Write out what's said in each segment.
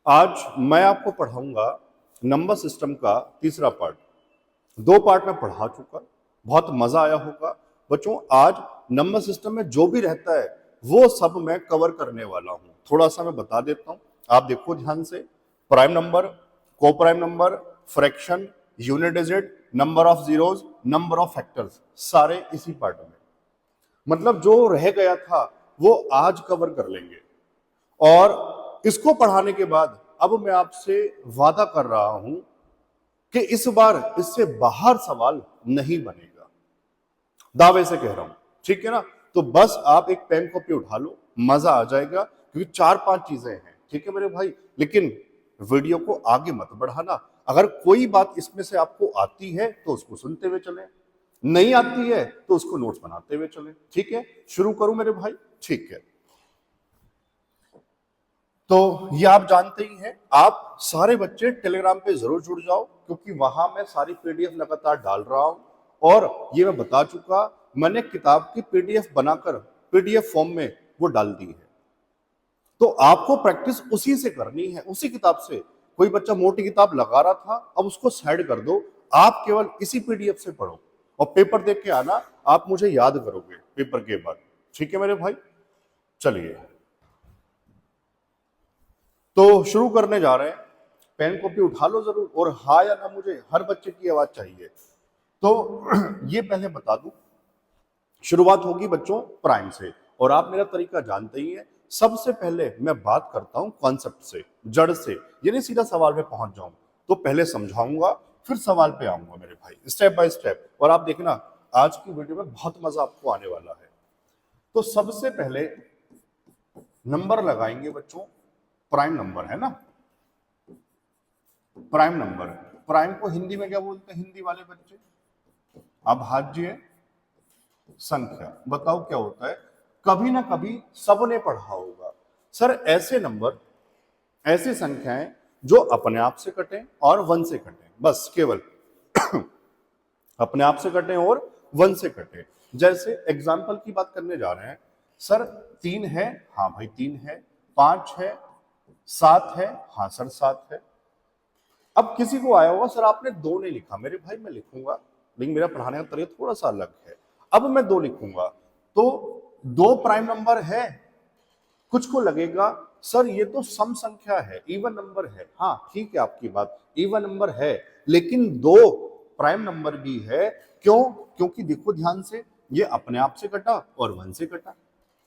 आज मैं आपको पढ़ाऊंगा नंबर सिस्टम का तीसरा पार्ट। दो पार्ट में पढ़ा चुका, बहुत मजा आया होगा बच्चों। आज नंबर सिस्टम में जो भी रहता है वो सब मैं कवर करने वाला हूं। थोड़ा सा मैं बता देता हूं, आप देखो ध्यान से। प्राइम नंबर, को prime number, fraction, unit digit, number of zeros, number of factors, सारे इसी पार्ट में। मतलब जो रह गया था वो आज कवर कर लेंगे। और इसको पढ़ाने के बाद अब मैं आपसे वादा कर रहा हूं कि इस बार इससे बाहर सवाल नहीं बनेगा, दावे से कह रहा हूं, ठीक है ना। तो बस आप एक पेन कॉपी उठा लो, मजा आ जाएगा, क्योंकि 4-5 चीजें हैं, ठीक है मेरे भाई। लेकिन वीडियो को आगे मत बढ़ाना। अगर कोई बात इसमें से आपको आती है तो उसको सुनते हुए चलें, नहीं आती है तो उसको नोट्स बनाते हुए चलें, ठीक है। शुरू करूं मेरे भाई? ठीक है। तो ये आप जानते ही हैं, आप सारे बच्चे टेलीग्राम पे जरूर जुड़ जाओ, क्योंकि वहां मैं सारी पीडीएफ लगातार डाल रहा हूं। और ये मैं बता चुका, मैंने किताब की पीडीएफ बनाकर पीडीएफ फॉर्म में वो डाल दी है। तो आपको प्रैक्टिस उसी से करनी है, उसी किताब से। कोई बच्चा मोटी किताब लगा रहा था, अब उसको साइड कर दो, आप केवल इसी पीडीएफ से पढ़ो और पेपर देख के आना, आप मुझे याद करोगे पेपर के बाद, ठीक है मेरे भाई। चलिए तो शुरू करने जा रहे हैं। पेन कॉपी उठा लो जरूर, और हाँ या ना मुझे हर बच्चे की आवाज चाहिए। तो ये पहले बता दूं, शुरुआत होगी बच्चों प्राइम से, और आप मेरा तरीका जानते ही हैं। सबसे पहले मैं बात करता हूं कॉन्सेप्ट से, जड़ से, यानी सीधा सवाल में पहुंच जाऊं। तो पहले समझाऊंगा, फिर सवाल पे आऊंगा मेरे भाई, स्टेप बाय स्टेप। और आप देखना आज की वीडियो में बहुत मजा आपको आने वाला है। तो सबसे पहले नंबर लगाएंगे बच्चों, प्राइम नंबर है ना, प्राइम नंबर। प्राइम को हिंदी में क्या बोलते हैं हिंदी वाले बच्चे? अभाज्य संख्या। बताओ क्या होता है? कभी ना कभी सबने पढ़ा होगा, सर ऐसे नंबर, ऐसी संख्याएं जो अपने आप से कटें और वन से कटें, बस केवल अपने आप से कटें और वन से कटें। जैसे एग्जाम्पल की बात करने जा रहे हैं, सर 3 है, हाँ भाई 3 है। 5 है, 7 है, हाँ सर 7 है। अब किसी को आया होगा, सर आपने 2 नहीं लिखा। मेरे भाई मैं लिखूंगा, लेकिन मेरा पढ़ाने का तरीका थोड़ा सा अलग है। अब मैं 2 लिखूंगा, तो 2 प्राइम नंबर है। कुछ को लगेगा सर ये तो सम संख्या है, इवन नंबर है। हाँ ठीक है आपकी बात, इवन नंबर है, लेकिन 2 प्राइम नंबर भी है। क्यों? क्योंकि देखो ध्यान से, ये अपने आप से कटा और वन से कटा,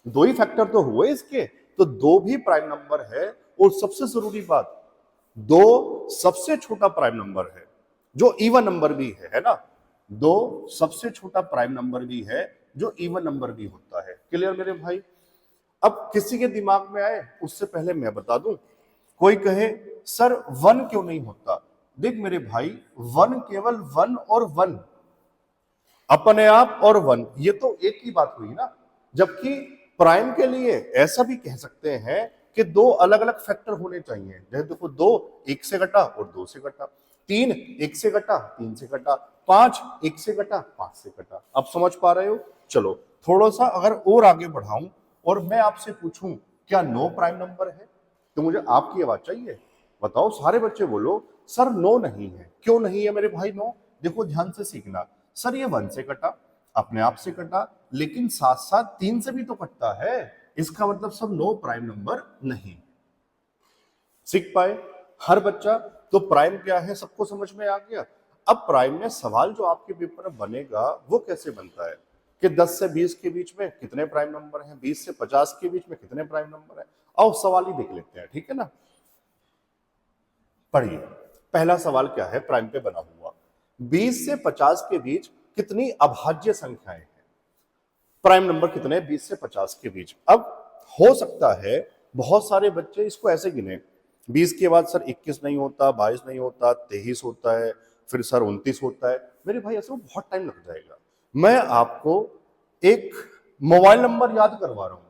2 ही फैक्टर तो हुए इसके, तो 2 भी प्राइम नंबर है। और सबसे जरूरी बात, 2 सबसे छोटा प्राइम नंबर है जो इवन नंबर भी है ना। 2 सबसे छोटा प्राइम नंबर भी है जो इवन नंबर भी होता है। क्लियर मेरे भाई? अब किसी के दिमाग में आए उससे पहले मैं बता दूं, कोई कहे सर 1 क्यों नहीं होता? देख मेरे भाई, 1 केवल 1 और 1, अपने आप और 1, ये तो एक ही बात हुई ना। जबकि प्राइम के लिए ऐसा भी कह सकते हैं कि 2 अलग अलग फैक्टर होने चाहिए। जैसे देखो 2 1 से कटा और 2 से कटा, 3 1 से कटा 3 से कटा, 5 1 से कटा 5 से कटा। अब समझ पा रहे हो? चलो थोड़ा सा अगर और आगे बढ़ाऊं और मैं आपसे पूछूं क्या 9 प्राइम नंबर है, तो मुझे आपकी आवाज चाहिए। बताओ सारे बच्चे बोलो सर 9 नहीं है। क्यों नहीं है मेरे भाई 9? देखो ध्यान से सीखना, सर ये 1 से कटा, अपने आप से कटा, लेकिन साथ साथ 3 से भी तो कटता है। इसका मतलब सब 9 प्राइम नंबर नहीं। सीख पाए हर बच्चा? तो प्राइम क्या है सबको समझ में आ गया। अब प्राइम में सवाल जो आपके पेपर में बनेगा वो कैसे बनता है कि 10 से 20 के बीच में कितने प्राइम नंबर हैं, 20 से 50 के बीच में कितने प्राइम नंबर हैं। आओ सवाल ही देख लेते हैं, ठीक है ना। पढ़िए, पहला सवाल क्या है प्राइम पे बना हुआ, 20 से 50 के बीच कितनी अभाज्य संख्याएं हैं? प्राइम नंबर कितने? 20 से 50 के बीच। अब हो सकता है बहुत सारे बच्चे इसको ऐसे गिने, 20 के बाद सर 21 नहीं होता, 22 नहीं होता, 23 होता है, फिर सर 29 होता है। मेरे भाई ऐसे बहुत टाइम लग जाएगा। मैं आपको एक मोबाइल नंबर याद करवा रहा हूं,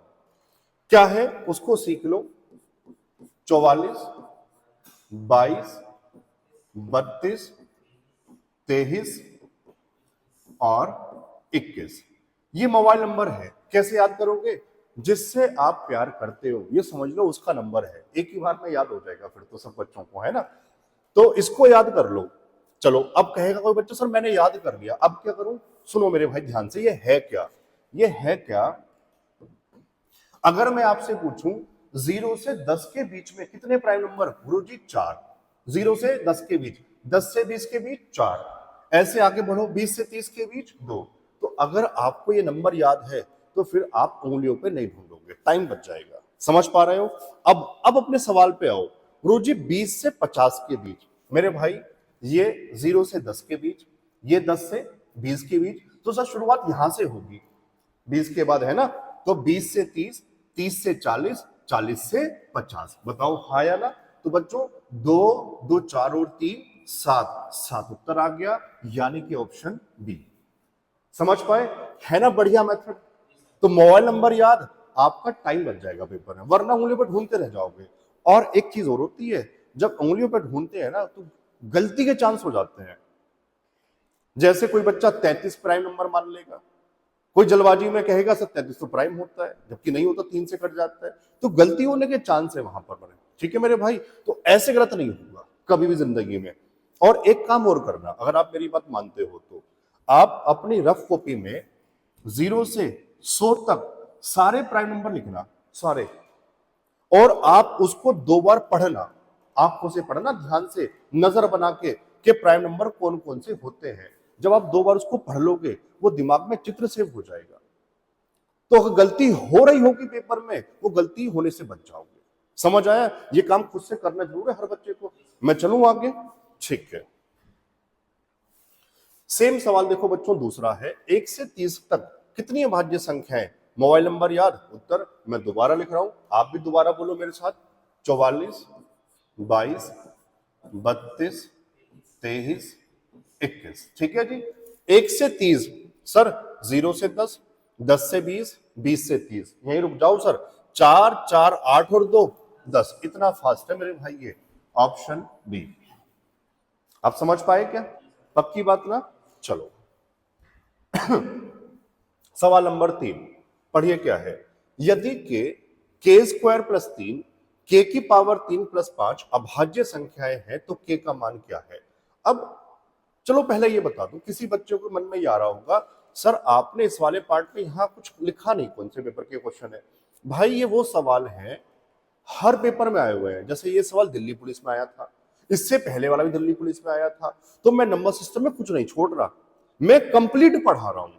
क्या है उसको सीख लो। 44, 22, 32, 23 और 21, ये मोबाइल नंबर है। कैसे याद करोगे? जिससे आप प्यार करते हो, ये समझ लो उसका नंबर है। एक ही बार में याद हो जाएगा फिर तो सब बच्चों को, है ना। तो इसको याद कर लो। चलो अब कहेगा कोई बच्चा सर मैंने याद कर लिया, अब क्या करूं? सुनो मेरे भाई ध्यान से, ये है क्या, ये है क्या। अगर मैं आपसे पूछूं 0 से 10 के बीच में कितने प्राइम नंबर? गुरुजी 4। 0 से 10 के बीच, 10 से 20 के बीच 4, ऐसे आगे बढ़ो 20 से 30 के बीच 2। तो अगर आपको ये नंबर याद है तो फिर आप उंगलियों पे नहीं ढूंढोगे, टाइम बच जाएगा। समझ पा रहे हो? अब अपने सवाल पे आओ। गुरुजी 20 से 50 के बीच, मेरे भाई ये 0 से 10 के बीच, ये 10 से 20 के बीच, तो सर शुरुआत यहां से होगी 20 के बाद, है ना। तो 20 से 30, 30 से 40, 40 से 50, बताओ हाँ या ना। तो बच्चों 2 2 4 और 3 7, 7 उत्तर आ गया, यानी कि ऑप्शन बी। समझ पाए? है ना बढ़िया मेथड। तो मोबाइल नंबर याद, आपका टाइम बच जाएगा पेपर में, वरना उंगलियों पर ढूंढते रह जाओगे। और एक चीज और होती है, जब उंगलियों पर ढूंढते हैं ना तो गलती के चांस हो जाते हैं। जैसे कोई बच्चा 33 प्राइम नंबर मान लेगा, कोई जल्दबाजी में कहेगा सर 33 तो प्राइम होता है, जबकि नहीं होता, 3 से कट जाता है, तो गलती होने के चांस है वहां पर बने। ठीक है मेरे भाई, तो ऐसे गलत नहीं होगा कभी भी जिंदगी में। और एक काम और करना, अगर आप मेरी बात मानते हो तो आप अपनी रफ कॉपी में 0 से 100 तक सारे प्राइम नंबर लिखना, सारे, और आप उसको 2 बार पढ़ना, आंखों से पढ़ना, ध्यान से नजर बना के कि प्राइम नंबर कौन कौन से होते हैं। जब आप 2 बार उसको पढ़ लोगे, वो दिमाग में चित्र सेव हो जाएगा। तो अगर गलती हो रही होगी पेपर में, वो गलती होने से बच जाओगे। समझ आया? ये काम खुद से करना जरूर है हर बच्चे को। मैं चलूं आगे? ठीक है। सेम सवाल देखो बच्चों, दूसरा है 1 से 30 तक कितनी अभाज्य संख्याएं? मोबाइल नंबर याद, उत्तर मैं दोबारा लिख रहा हूं, आप भी दोबारा बोलो मेरे साथ। 44, 22, 32, 23, 21। ठीक है जी। 1 से 30 सर, 0 से 10, 10 से 20, 20 से 30, यहीं रुक जाओ सर। 4 4 8 और 2 10, इतना फास्ट है मेरे भाई ये। Option B. आप समझ पाए क्या? पक्की बात ना? चलो सवाल नंबर 3 पढ़िए क्या है। यदि के स्क्वायर प्लस 3, के की पावर 3 प्लस 5 अभाज्य संख्याएं हैं तो के का मान क्या है? अब चलो पहले ये बता दूं, किसी बच्चे को मन में ये आ रहा होगा सर आपने इस वाले पार्ट में यहां कुछ लिखा नहीं, कौन से पेपर के क्वेश्चन है? भाई ये वो सवाल है हर पेपर में आए हुए हैं। जैसे ये सवाल दिल्ली पुलिस में आया था, इससे पहले वाला भी दिल्ली पुलिस में आया था। तो मैं नंबर सिस्टम में कुछ नहीं छोड़ रहा, मैं कंप्लीट पढ़ा रहा हूं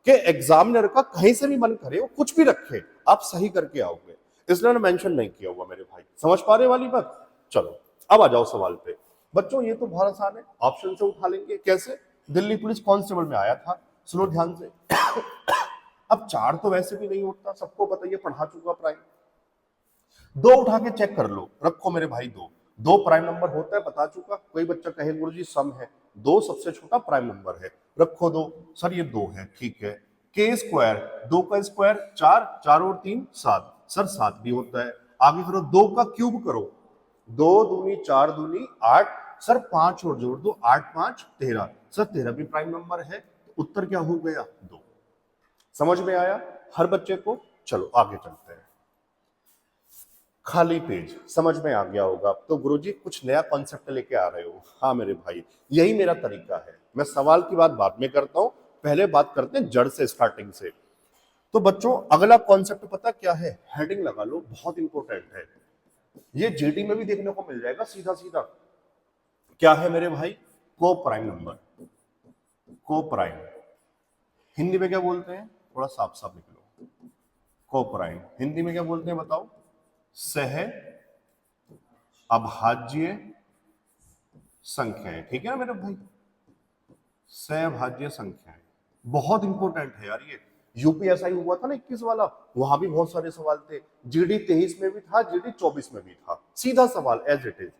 कि एग्जामिनर का कहीं से भी मन करे वो कुछ भी रखे, आप सही करके आओगे, इसलिए मेंशन नहीं किया हुआ मेरे भाई। समझ पा रहे वाली बात? चलो अब आ जाओ सवाल पे। बच्चों ये तो बहुत आसान है, ऑप्शन से उठा लेंगे। कैसे? दिल्ली पुलिस कांस्टेबल में आया था, सुनो ध्यान से। अब 4 तो वैसे भी नहीं उठता, सबको बताइए, पढ़ा चुका प्राइम। 2 उठा के चेक कर लो, रखो मेरे भाई। 2 2 प्राइम नंबर होता है, बता चुका। कोई बच्चा कहे गुरुजी सम है, 2 सबसे छोटा प्राइम नंबर है, रखो 2। सर ये 2 है, ठीक है। के स्क्वायर, 2 का स्क्वायर 4, 4 और 3 7, सर 7 भी होता है। आगे करो, 2 का क्यूब करो, 2 दूनी 4 दूनी 8, सर 5 और जोड़ दो, 8 5 13, सर 13 भी प्राइम नंबर है। उत्तर क्या हो गया? 2। समझ में आया हर बच्चे को? चलो आगे चलते हैं। खाली पेज समझ में आ गया होगा। तो गुरुजी कुछ नया कॉन्सेप्ट लेके आ रहे हो? हाँ मेरे भाई, यही मेरा तरीका है। मैं सवाल की बात बाद में करता हूं, पहले बात करते हैं जड़ से, स्टार्टिंग से। तो बच्चों अगला कॉन्सेप्ट पता क्या है? हेडिंग लगा लो, बहुत इंपॉर्टेंट है ये, जीडी में भी देखने को मिल जाएगा सीधा सीधा। क्या है मेरे भाई? को प्राइम नंबर। को प्राइम हिंदी में क्या बोलते हैं? थोड़ा साफ साफ लिख लो। को प्राइम हिंदी में क्या बोलते हैं बताओ? सह अभाज्य संख्याएं। ठीक है ना मेरे भाई? सहभाज्य संख्याएं बहुत इंपॉर्टेंट है यार ये। यूपीएसआई हुआ था ना 21 वाला, वहां भी बहुत सारे सवाल थे। जीडी 23 में भी था, जीडी 24 में भी था। सीधा सवाल एज इट इज।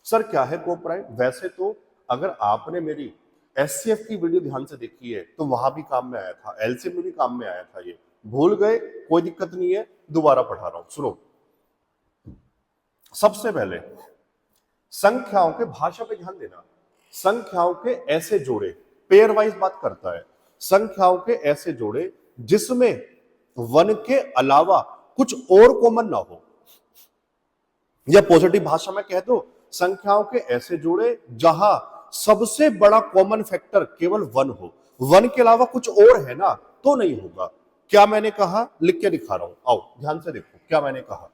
सर क्या है को प्राइम? वैसे तो अगर आपने मेरी एससीएफ की वीडियो ध्यान से देखी है तो वहां भी काम में आया था, एलसीएम में भी काम में आया था। ये भूल गए कोई दिक्कत नहीं है, दोबारा पढ़ा रहा हूं, सुनो। सबसे पहले संख्याओं के भाषा पे ध्यान देना। संख्याओं के ऐसे जोड़े, पेयर वाइज बात करता है, संख्याओं के ऐसे जोड़े जिसमें वन के अलावा कुछ और कॉमन ना हो, या पॉजिटिव भाषा में कह दो संख्याओं के ऐसे जोड़े जहां सबसे बड़ा कॉमन फैक्टर केवल वन हो, वन के अलावा कुछ और है ना तो नहीं होगा। क्या मैंने कहा, लिख के दिखा रहा हूं, आओ ध्यान से देखो क्या मैंने कहा।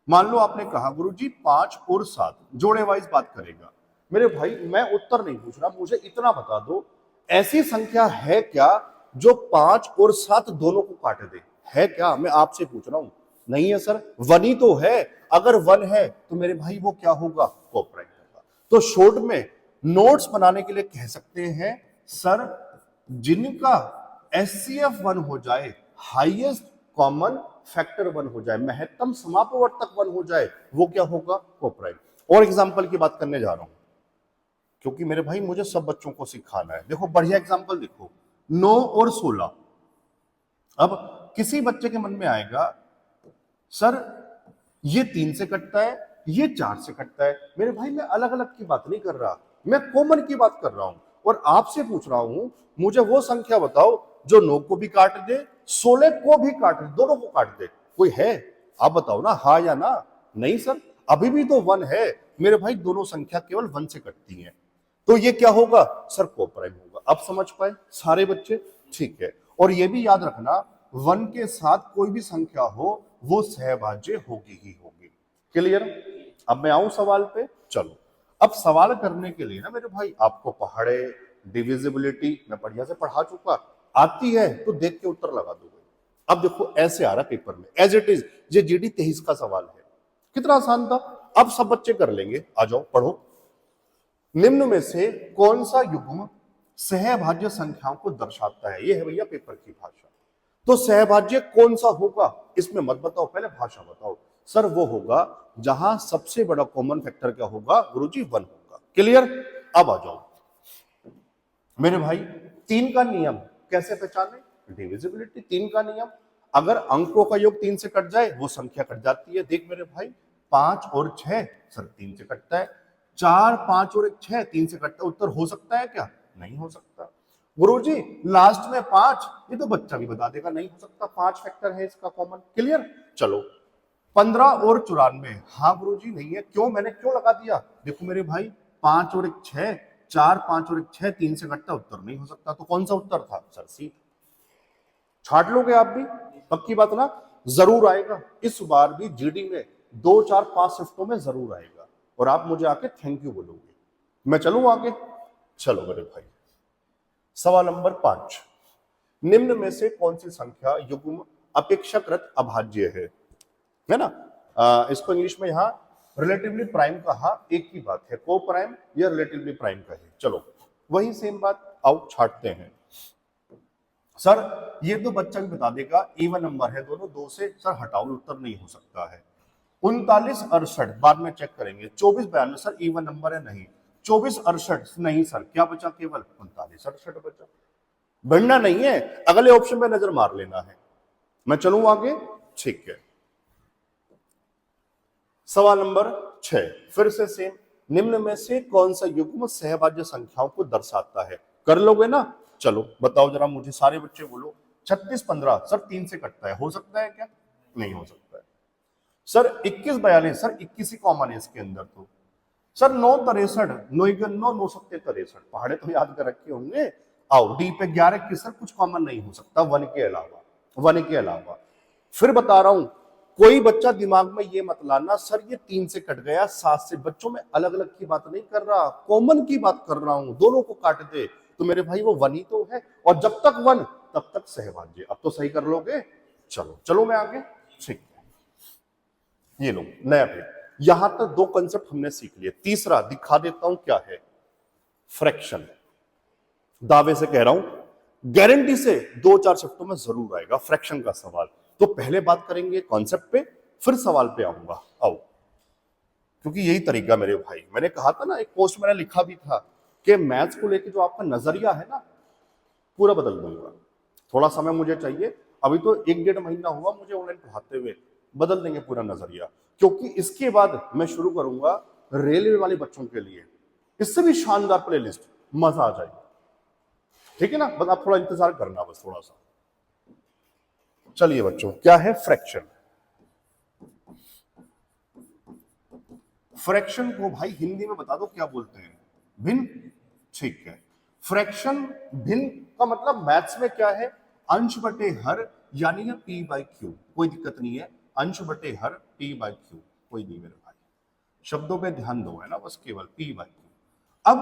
मान लो आपने कहा गुरुजी 5 और 7 जोड़े वाइज बात करेगा। मेरे भाई मैं उत्तर नहीं पूछ रहा, मुझे इतना बता दो ऐसी संख्या है क्या जो 5 और 7 दोनों को काट दे, है क्या? मैं आपसे पूछ रहा हूं। नहीं है सर, वन ही तो है। अगर वन है तो मेरे भाई वो क्या होगा, कोप्राइम होगा। तो शॉर्ट में नोट्स बनाने के लिए कह सकते हैं सर जिनका एचसीएफ 1 हो जाए, हाईएस्ट कॉमन फैक्टर 1 हो जाए, महत्तम समापवर्तक 1 हो जाए, वो क्या होगा, कोप्राइम। और एग्जांपल की बात करने जा रहा हूं क्योंकि मेरे भाई मुझे सब बच्चों को सिखाना है। देखो बढ़िया एग्जांपल देखो, 9 और 16। अब किसी बच्चे के मन में आएगा सर ये 3 से कटता है, ये 4 से कटता है। मेरे भाई मैं अलग अलग की बात नहीं कर रहा, मैं कॉमन की बात कर रहा हूं और आपसे पूछ रहा हूं मुझे वो संख्या बताओ जो 9 को भी काट दे, 16 को भी काट दे, दोनों को काट दे। कोई है? आप बताओ ना, हाँ या ना। नहीं सर, अभी भी तो 1 है मेरे भाई, दोनों संख्या केवल 1 से कटती हैं। तो ये क्या होगा सर, कोप्राइम होगा। अब समझ पाए सारे बच्चे? ठीक है। और ये भी याद रखना 1 के साथ कोई भी संख्या हो वो सहभाज्य होगी ही होगी। क्लियर? अब मैं आऊं सवाल पे, चलो। अब सवाल करने के लिए ना मेरे भाई आपको पहाड़े, डिविजिबिलिटी मैं बढ़िया से पढ़ा चुका, आती है तो देख के उत्तर लगा दोगे। अब देखो ऐसे आ रहा पेपर में एज इट इज, ये जीडी 23 का सवाल है, कितना आसान था। अब सब बच्चे कर लेंगे, आ जाओ पढ़ो। निम्न में से कौन सा युग्म सहभाज्य संख्याओं को दर्शाता है? ये है भैया पेपर की भाषा। तो सहभाज्य कौन सा होगा इसमें मत बताओ, पहले भाषा बताओ। सर वो होगा जहां सबसे बड़ा कॉमन फैक्टर क्या होगा गुरुजी, 1 होगा। क्लियर? अब आ जाओ मेरे भाई, 3 का नियम कैसे पहचाने? डिविजिबिलिटी 3 का नियम, अगर अंकों का योग 3 से कट जाए वो संख्या कट जाती है। देख मेरे भाई 5 और 6 सर 3 से कटता है, 4 5 और 1 6 3 से कटता है। उत्तर हो सकता है क्या? नहीं हो सकता। गुरुजी लास्ट में 5, ये तो बच्चा भी बता देगा नहीं हो सकता, 5 फैक्टर है इसका कॉमन। क्लियर? चलो 15 और 94, हाँ गुरुजी नहीं है। क्यों? मैंने क्यों लगा दिया? देखो मेरे भाई 5 और 1 6, 4 5 और 1 6 3 से कटता, उत्तर नहीं हो सकता। तो कौन सा उत्तर था सर? सी। छाट लोगे आप भी? पक्की बात ना? जरूर आएगा इस बार भी जीडी में 2 4 5 शिफ्टों में जरूर आएगा और आप मुझे आके थैंक यू बोलोगे। मैं चलूं आगे? चलो मेरे भाई, सवाल नंबर 5, निम्न में से कौन सी संख्या युग्म अपेक्षाकृत अभाज्य है ना? इसको इंग्लिश में यहां रिलेटिवली प्राइम कहा, एक ही बात है, को प्राइम या रिलेटिवली प्राइम कहे। चलो वही सेम बात, आओ छाटते हैं। सर ये तो बच्चा भी बता देगा इवन नंबर है दोनों, 2 से सर हटाओ, उत्तर नहीं हो सकता है। 39 68 बाद में चेक करेंगे, 24 92 सर इवन नंबर है, नहीं। 24 68 नहीं सर, क्या बचा? केवल 39 68 बचा। बढ़ना नहीं है, अगले ऑप्शन पे नजर मार लेना है। मैं चलूं आगे? ठीक है। सवाल नंबर 6 फिर से सेम, निम्न में से कौन सा युग्म सहभाज्य संख्याओं को दर्शाता है? कर लोगे ना? चलो बताओ जरा मुझे, सारे बच्चे बोलो। 36 15 सर 3 से कटता है, हो सकता है क्या? नहीं हो सकता है। सर 21 42 सर 21 ही कॉमन है इसके अंदर। तो सर 9 63 9 9 9 7 63, पहाड़े तो याद कर रखे होंगे। आओ डी पे 11 21 सर कुछ कॉमन नहीं हो सकता 1 के अलावा, 1 के अलावा। फिर बता रहा हूं, कोई बच्चा दिमाग में ये मत लाना सर ये 3 से कट गया 7 से, बच्चों में अलग अलग की बात नहीं कर रहा, कॉमन की बात कर रहा हूं, दोनों को काट दे तो मेरे भाई वो 1 ही तो है, और जब तक 1 तब तक सहभाज्य। अब तो सही कर लोगे? चलो चलो मैं आगे। ठीक है, ये लो नया पेज। यहां तक 2 कंसेप्ट हमने सीख लिए, तीसरा दिखा देता हूं क्या है, फ्रैक्शन। दावे से कह रहा हूं गारंटी से 2 4 शिफ्टों में जरूर आएगा फ्रैक्शन का सवाल। तो पहले बात करेंगे कॉन्सेप्ट पे, फिर सवाल पे आऊंगा। आओ, क्योंकि यही तरीका मेरे भाई, मैंने कहा था ना, एक पोस्ट मैंने लिखा भी था कि मैथ्स को लेकर जो आपका नजरिया है ना पूरा बदल दूंगा। थोड़ा समय मुझे चाहिए, अभी तो 1 1.5 महीना हुआ मुझे ऑनलाइन पढ़ाते हुए, बदल देंगे पूरा नजरिया। क्योंकि इसके बाद मैं शुरू करूंगा रेलवे वाले बच्चों के लिए, इससे भी शानदार प्लेलिस्ट, मजा आ जाएगा। ठीक है ना? बस आप थोड़ा इंतजार करना, बस थोड़ा सा। चलिए बच्चों, क्या है फ्रैक्शन? फ्रैक्शन को भाई हिंदी में बता दो क्या बोलते हैं? भिन्न। ठीक है, फ्रैक्शन भिन्न का मतलब मैथ्स में क्या है? अंश बटे हर, यानी पी बाई क्यू। कोई दिक्कत नहीं है, अंश बटे हर पी बाई क्यू, कोई नहीं मेरे भाई, शब्दों पे ध्यान दो, है ना, बस केवल पी बाई क्यू। अब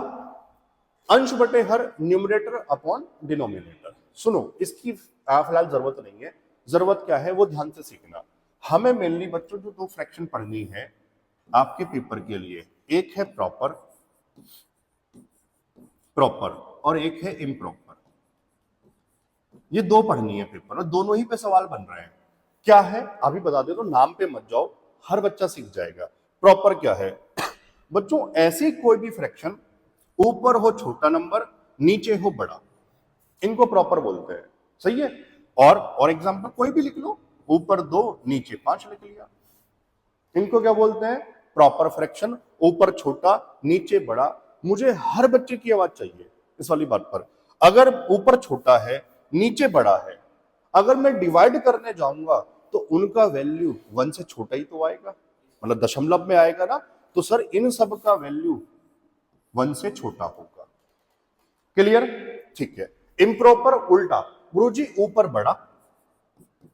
अंश बटे हर न्यूमरेटर अपॉन डिनोमिनेटर। सुनो, इसकी फिलहाल जरूरत नहीं है, जरूरत क्या है वो ध्यान से सीखना। हमें मेनली बच्चों जो दो फ्रैक्शन पढ़नी है आपके पेपर के लिए, एक है प्रॉपर प्रॉपर और एक है इम्प्रॉपर। ये दो पढ़नी है पेपर में, दोनों ही पे सवाल बन रहे हैं। क्या है अभी बता दे तो नाम पे मत जाओ, हर बच्चा सीख जाएगा। प्रॉपर क्या है बच्चों? ऐसी कोई भी फ्रैक्शन ऊपर हो छोटा नंबर, नीचे हो बड़ा, इनको प्रॉपर बोलते हैं। सही है? और एग्जांपल कोई भी लिख लो, ऊपर 2 नीचे 5 लिख लिया, इनको क्या बोलते हैं? Proper fraction. ऊपर छोटा नीचे बड़ा। मुझे हर बच्चे की आवाज चाहिए इस वाली बात पर। अगर ऊपर छोटा है नीचे बड़ा है, अगर मैं डिवाइड करने जाऊंगा तो उनका वैल्यू 1 से छोटा ही तो आएगा, मतलब दशमलव में आएगा ना, तो सर इन सब का वैल्यू 1 से छोटा होगा। क्लियर? ठीक है। इम्प्रॉपर उल्टा, गुरुजी ऊपर बड़ा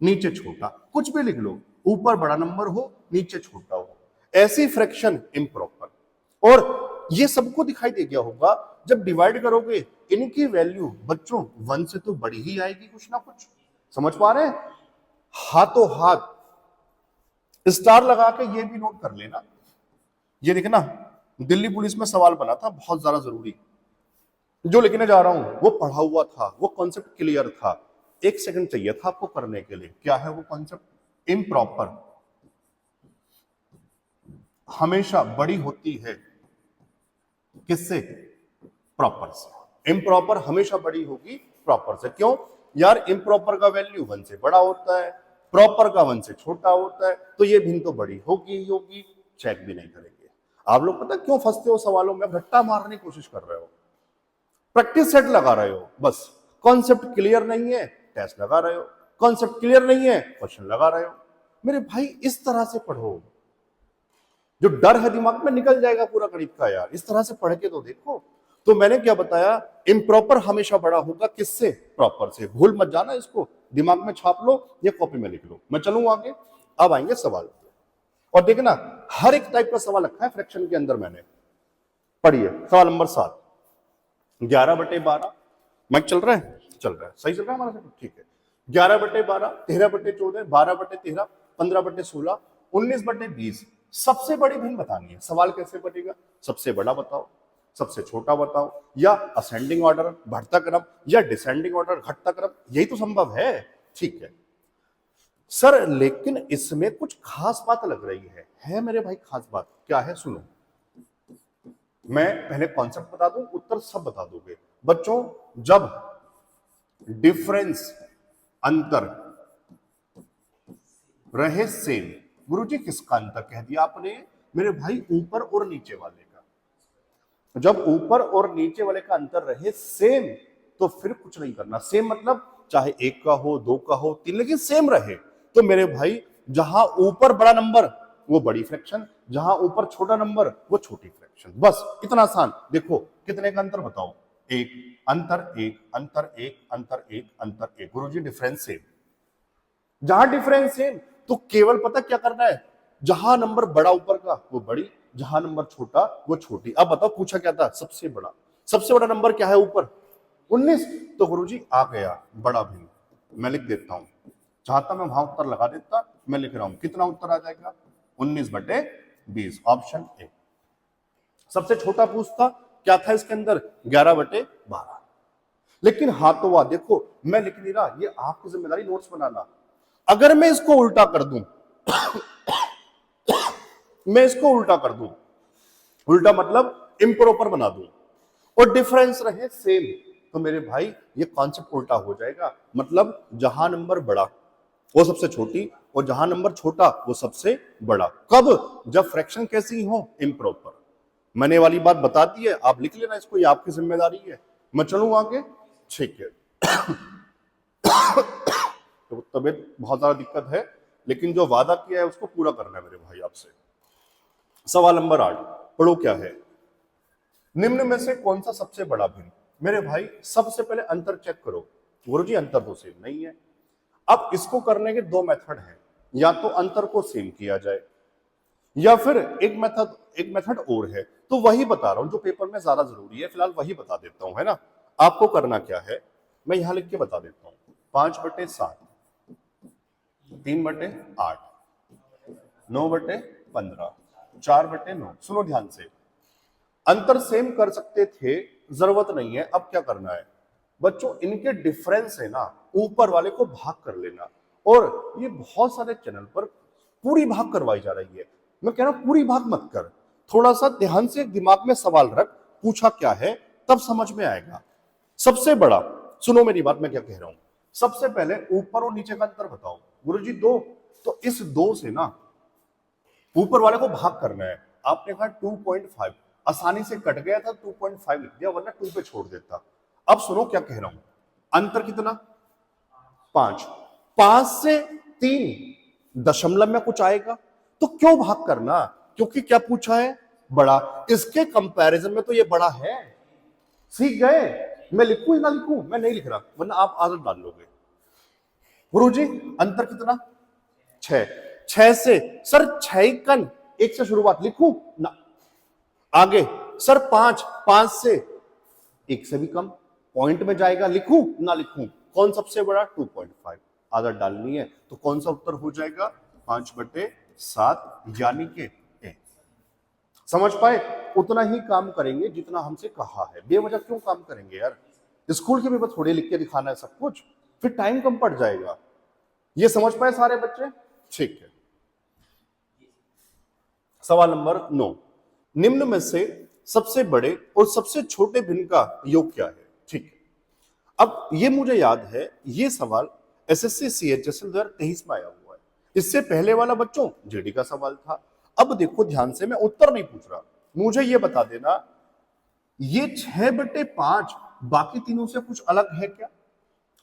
नीचे छोटा, कुछ भी लिख लो, ऊपर बड़ा नंबर हो नीचे छोटा हो, ऐसी फ्रैक्शन इम्प्रॉपर। और ये सबको दिखाई दे गया होगा, जब डिवाइड करोगे इनकी वैल्यू बच्चों 1 से तो बड़ी ही आएगी कुछ ना कुछ। समझ पा रहे हैं? हाथों हाथ स्टार लगा के ये भी नोट कर लेना। ये देखना, दिल्ली पुलिस में सवाल बना था बहुत ज्यादा जरूरी, जो लिखने जा रहा हूं वो पढ़ा हुआ था, वो कॉन्सेप्ट क्लियर था। 1 सेकंड चाहिए था आपको करने के लिए। क्या है वो कॉन्सेप्ट? इम्प्रॉपर हमेशा बड़ी होती है किससे? प्रॉपर से। इम्प्रॉपर हमेशा बड़ी होगी प्रॉपर से। क्यों यार? इम्प्रॉपर का वैल्यू 1 से बड़ा होता है, प्रॉपर का 1 से छोटा होता है, तो ये भिन्न तो बड़ी होगी ही होगी। चेक भी नहीं करेंगे। आप लोग पता क्यों फंसते हो सवालों में? रट्टा मारने की कोशिश कर रहे हो, प्रैक्टिस सेट लगा रहे हो, बस कॉन्सेप्ट क्लियर नहीं है टेस्ट लगा रहे हो, कॉन्सेप्ट क्लियर नहीं है क्वेश्चन लगा रहे हो। मेरे भाई इस तरह से पढ़ो, जो डर है दिमाग में निकल जाएगा पूरा गणित का। यार इस तरह से पढ़ के तो देखो। तो मैंने क्या बताया? इम्प्रॉपर हमेशा बड़ा होगा किससे? प्रॉपर से। भूल मत जाना, इसको दिमाग में छाप लो या कॉपी में लिख लो। मैं चलूं आगे, अब आएंगे सवाल। और देखना, हर एक टाइप का सवाल रखा है फ्रैक्शन के अंदर मैंने। पढ़िए सवाल नंबर 7, 11/12। माइक चल रहा है? चल रहा है, सही चल रहा है हमारा? ठीक है। 11/12, 13/14, 12/13, 15/16, 19/20। सबसे बड़ी भिन्न बतानी है। सवाल कैसे बनेगा? सबसे बड़ा बताओ, सबसे छोटा बताओ, या असेंडिंग ऑर्डर बढ़ता क्रम, या डिसेंडिंग ऑर्डर घटता क्रम, यही तो संभव है। ठीक है सर, लेकिन इसमें कुछ खास बात लग रही है मेरे भाई। खास बात क्या है? सुनो, मैं पहले कॉन्सेप्ट बता दूं, उत्तर सब बता दोगे बच्चों। जब डिफरेंस अंतर रहे सेम, गुरुजी किसका अंतर कह दिया आपने? मेरे भाई ऊपर और नीचे वाले का। जब ऊपर और नीचे वाले का अंतर रहे सेम, तो फिर कुछ नहीं करना। सेम मतलब चाहे 1 का हो, 2 का हो, 3, लेकिन सेम रहे। तो मेरे भाई जहां ऊपर बड़ा नंबर वो बड़ी फ्रैक्शन, जहां ऊपर छोटा नंबर वो छोटी फ्रैक्शन। बस इतना आसान। देखो कितने का अंतर बताओ? 1 अंतर 1 अंतर 1 अंतर 1 अंतर 1। गुरुजी डिफरेंस सेम। जहां डिफरेंस सेम तो केवल पता क्या करना है? जहां नंबर बड़ा ऊपर का वो बड़ी, जहां नंबर छोटा वो छोटी। अब बताओ पूछा क्या था? सबसे बड़ा। सबसे बड़ा नंबर क्या है ऊपर? 19। तो गुरुजी आ गया बड़ा भिन्न। मैं लिख देता हूं, चाहता मैं वहां उत्तर लगा देता, मैं लिख रहा हूं। कितना उत्तर आ जाएगा? 19/20, ऑप्शन ए। सबसे छोटा पूछता क्या था इसके अंदर? 11/12। लेकिन हाँ तो वाह, देखो मैं लिख नहीं रहा, ये आपकी जिम्मेदारी नोट्स बनाना। अगर मैं इसको उल्टा कर दूं मैं इसको उल्टा कर दूं, उल्टा मतलब इम्प्रॉपर बना दूं, और डिफरेंस रहे सेम, तो मेरे भाई ये कॉन्सेप्ट उल्टा हो जाएगा। मतलब जहां नंबर बड़ा वो सबसे छोटी, और जहां नंबर छोटा वो सबसे बड़ा। कब? जब फ्रैक्शन कैसी हो? इम्प्रॉपर। मैंने वाली बात बता दी है, आप लिख लेना इसको, ये आपकी जिम्मेदारी है। मैं चलूं आगे? ठीक है। तो तबीयत बहुत ज्यादा दिक्कत है, लेकिन जो वादा किया है उसको पूरा करना है मेरे भाई आपसे। सवाल नंबर 8 पढ़ो क्या है, निम्न में से कौन सा सबसे बड़ा भिन्न। मेरे भाई सबसे पहले अंतर चेक करो। गुरुजी अंतर तो सेम नहीं है। अब इसको करने के दो मेथड हैं, या तो अंतर को सेम किया जाए या फिर एक मेथड और है, तो वही बता रहा हूं जो पेपर में ज्यादा जरूरी है, फिलहाल वही बता देता हूं, है ना। आपको करना क्या है मैं यहां लिख के बता देता हूं, 5/7, 3/8, 9/15, 4/9। सुनो ध्यान से, अंतर सेम कर सकते थे, जरूरत नहीं है। अब क्या करना है बच्चों, इनके डिफरेंस है ना, ऊपर वाले को भाग कर लेना। और ये बहुत सारे चैनल पर पूरी भाग करवाई जा रही है, मैं कह रहा हूं पूरी भाग मत कर, थोड़ा सा ध्यान से दिमाग में सवाल रख, पूछा क्या है तब समझ में आएगा। सबसे बड़ा, सुनो मेरी बात मैं क्या कह रहा हूं, सबसे पहले ऊपर और नीचे का अंतर बताओ। गुरुजी 2, तो इस 2 से ना ऊपर वाले को भाग करना है। आपने कहा 2.5, आसानी से कट गया था, 2.5 लिख दिया, वरना 2 पे छोड़ देता। अब सुनो क्या कह रहा हूं, अंतर कितना 5, 5 से 3 दशमलव में कुछ आएगा, तो क्यों भाग करना, क्योंकि क्या पूछा है बड़ा, इसके कंपैरिजन में तो ये बड़ा है। सीख गए, मैं लिखूं या ना लिखूं, मैं नहीं लिख रहा वरना आप आदत डाल लोगे। गुरुजी अंतर कितना 6, 6 से सर 6 कन 1 से शुरुआत लिखूं ना, आगे सर 5, 5 से 1 से भी कम पॉइंट में जाएगा, लिखूं ना लिखूं, कौन सबसे बड़ा 2.5, आदत डालनी है तो कौन सा उत्तर हो जाएगा 5/7, यानी कि ए। समझ पाए, उतना ही काम करेंगे जितना हमसे कहा है, बेवजह क्यों काम करेंगे यार। स्कूल के पेपर थोड़े लिख के दिखाना है सब कुछ, फिर टाइम कम पड़ जाएगा। ये समझ पाए सारे बच्चे, ठीक है। सवाल नंबर 9, निम्न में से सबसे बड़े और सबसे छोटे भिन्न का योग क्या है। ठीक है, अब ये मुझे याद है, ये सवाल एसएससी सीएचएसएल 2023 में आया हुआ है। इससे पहले वाला बच्चों जीडी का सवाल था। अब देखो ध्यान से, मैं उत्तर नहीं पूछ रहा, मुझे ये बता देना ये 6/5 बाकी तीनों से कुछ अलग है क्या।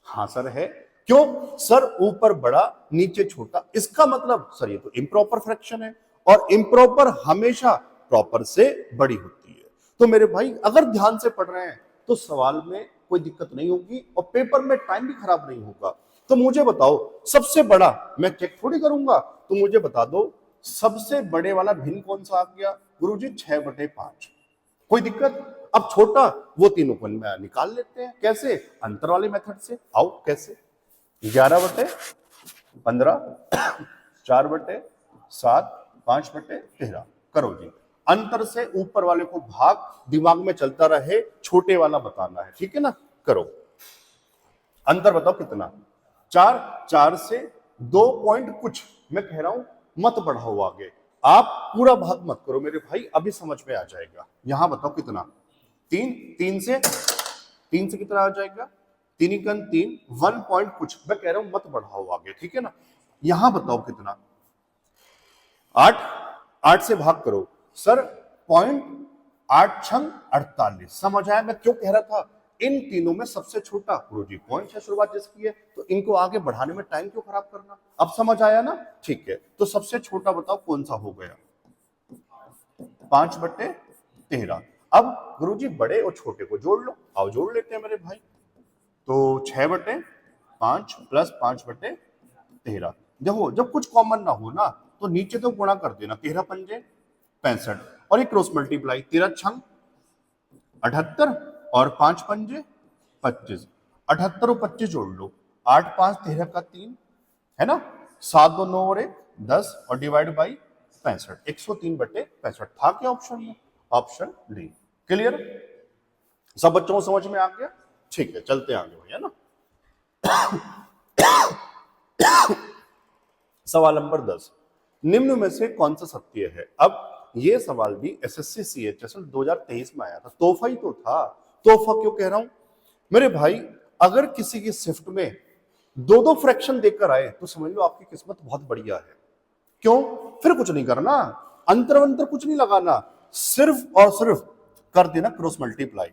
हाँ सर है। क्यों सर, ऊपर बड़ा नीचे छोटा, इसका मतलब सर ये तो इम्प्रॉपर फ्रैक्शन है, और इम्प्रॉपर हमेशा प्रॉपर से बड़ी होती है। तो मेरे भाई अगर ध्यान से पढ़ रहे हैं तो सवाल में कोई दिक्कत नहीं होगी और पेपर में टाइम भी खराब नहीं होगा। तो मुझे बताओ सबसे बड़ा, मैं चेक थोड़ी करूंगा, तो मुझे बता दो सबसे बड़े वाला भिन्न कौन सा आ गया। गुरुजी 6/5, कोई दिक्कत। अब छोटा वो तीनों को निकाल लेते हैं, कैसे, अंतर वाले मेथड से। आओ कैसे, 11/15, 4/7, 5/13 करो जी। अंतर से ऊपर वाले को भाग, दिमाग में चलता रहे, छोटे वाला बताना है, ठीक है ना। करो, अंतर बताओ कितना, 4, 4 से 2 पॉइंट कुछ, मैं कह रहा हूं मत बढ़ाओ आगे, आप पूरा भाग मत करो मेरे भाई, अभी समझ में आ जाएगा। यहां बताओ कितना, 3, 3 से कितना आ जाएगा, 3 1 पॉइंट कुछ, मैं कह रहा हूं मत बढ़ाओ आगे, ठीक है ना। यहां बताओ कितना, 8, 8 से भाग करो सर, 0.8×48। समझ आया मैं क्यों कह रहा था इन तीनों में सबसे छोटा गुरुजी पॉइंट से शुरुआत जिसकी है, तो इनको आगे बढ़ाने में टाइम क्यों खराब करना। अब समझ आया ना, ठीक है। तो सबसे छोटा बताओ कौन सा हो गया, 5/13। अब गुरुजी बड़े और छोटे को जोड़ लो, आओ जोड़ लेते हैं मेरे भाई। तो 6/5 प्लस 5/13। देखो जब कुछ कॉमन ना हो ना तो नीचे तो गुणा कर देना, 13×5 65, और ये क्रॉस मल्टीप्लाई, 13×6 78 और 5×5 25, 78 और 25 जोड़ लो, 8, 5, 13 का 3 है ना, 7, 2, 9 और 1 10 और डिवाइड बाई 65, 103/65 था क्या ऑप्शन में, ऑप्शन डी। क्लियर, सब बच्चों को समझ में आ गया, ठीक है। चलते आगे भैया ना। सवाल नंबर 10, निम्न में से कौन सा सत्य है। अब ये सवाल भी एसएससी सीएचएसएल 2023 में आया था, तोहफा ही तो था। तोहफा क्यों कह रहा हूं मेरे भाई, अगर किसी की शिफ्ट में 2-2 फ्रैक्शन देकर आए तो समझ लो आपकी किस्मत बहुत बढ़िया है। क्यों, फिर कुछ नहीं करना, अंतर वंतर कुछ नहीं लगाना, सिर्फ और सिर्फ कर देना क्रॉस मल्टीप्लाई,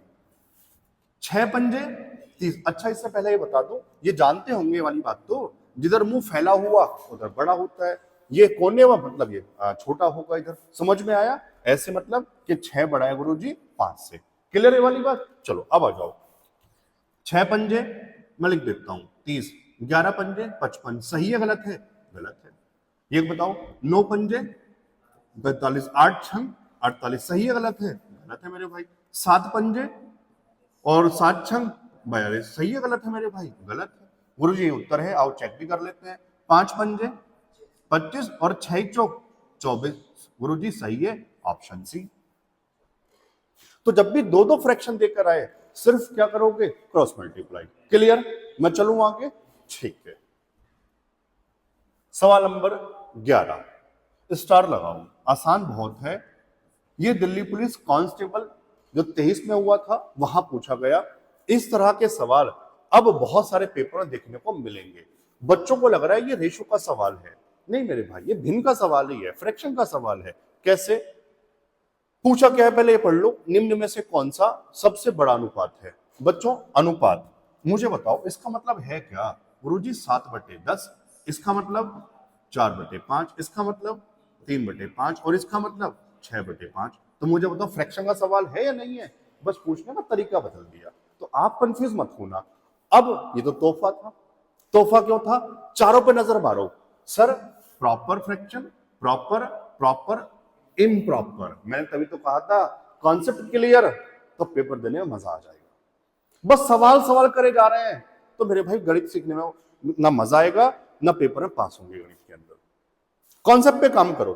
6×5 30। अच्छा इससे पहले ये बता दो, ये जानते होंगे वाली बात, तो जिधर मुंह फैला हुआ उधर बड़ा होता है, ये कोने में मतलब ये छोटा होगा इधर। समझ में आया? ऐसे मतलब कि 6 बड़ा है गुरुजी 5 से। क्लियर है वाली बात? चलो अब आ जाओ। 6 पंजे मैं लिख देता हूं 30, 11 पंजे 55, सही है गलत है? गलत है। ये बताओ 9 पंजे 42, 8 छंग 48, सही है गलत है? गलत है मेरे भाई। 7 पंजे और 7 छंग 42, सही है गलत है मेरे भाई? गलत है। गुरु जी उत्तर है, आओ चेक भी कर लेते हैं। 5 पंजे 25 और 6 चौक 24, गुरु जी सही है, ऑप्शन सी। तो जब भी दो दो फ्रैक्शन देकर आए सिर्फ क्या करोगे? Cross multiply. क्लियर? मैं चलूं आगे? ठीक है। सवाल नंबर 11, स्टार लगाओ, आसान बहुत है। ये दिल्ली पुलिस कांस्टेबल जो 23 में हुआ था वहां पूछा गया। इस तरह के सवाल अब बहुत सारे पेपर में देखने को मिलेंगे। बच्चों को लग रहा है ये रेशो का सवाल है, नहीं मेरे भाई, ये भिन्न का सवाल ही है, फ्रैक्शन का सवाल है। कैसे पूछा क्या है पहले ये पढ़ लो। निम्न में से कौन सा सबसे बड़ा अनुपात है? बच्चों अनुपात मुझे बताओ इसका मतलब है क्या? गुरुजी 7/10, इसका मतलब 4/5, इसका मतलब 3/5 और इसका मतलब 6/5। तो मुझे बताओ फ्रैक्शन का सवाल है या नहीं है? बस पूछने का तरीका बदल दिया। तो आप कंफ्यूज मत होना। अब ये तो तोहफा था। तोहफा क्यों था? चारों पे नजर मारो। Sir proper fraction, proper, proper, improper. मैंने तभी तो कहा था कॉन्सेप्ट क्लियर तो पेपर देने में मजा आ जाएगा। बस सवाल सवाल करे जा रहे हैं तो मेरे भाई गणित सीखने में ना मजा आएगा ना पेपर में पास होंगे गणित के अंदर। कॉन्सेप्ट पे काम करो।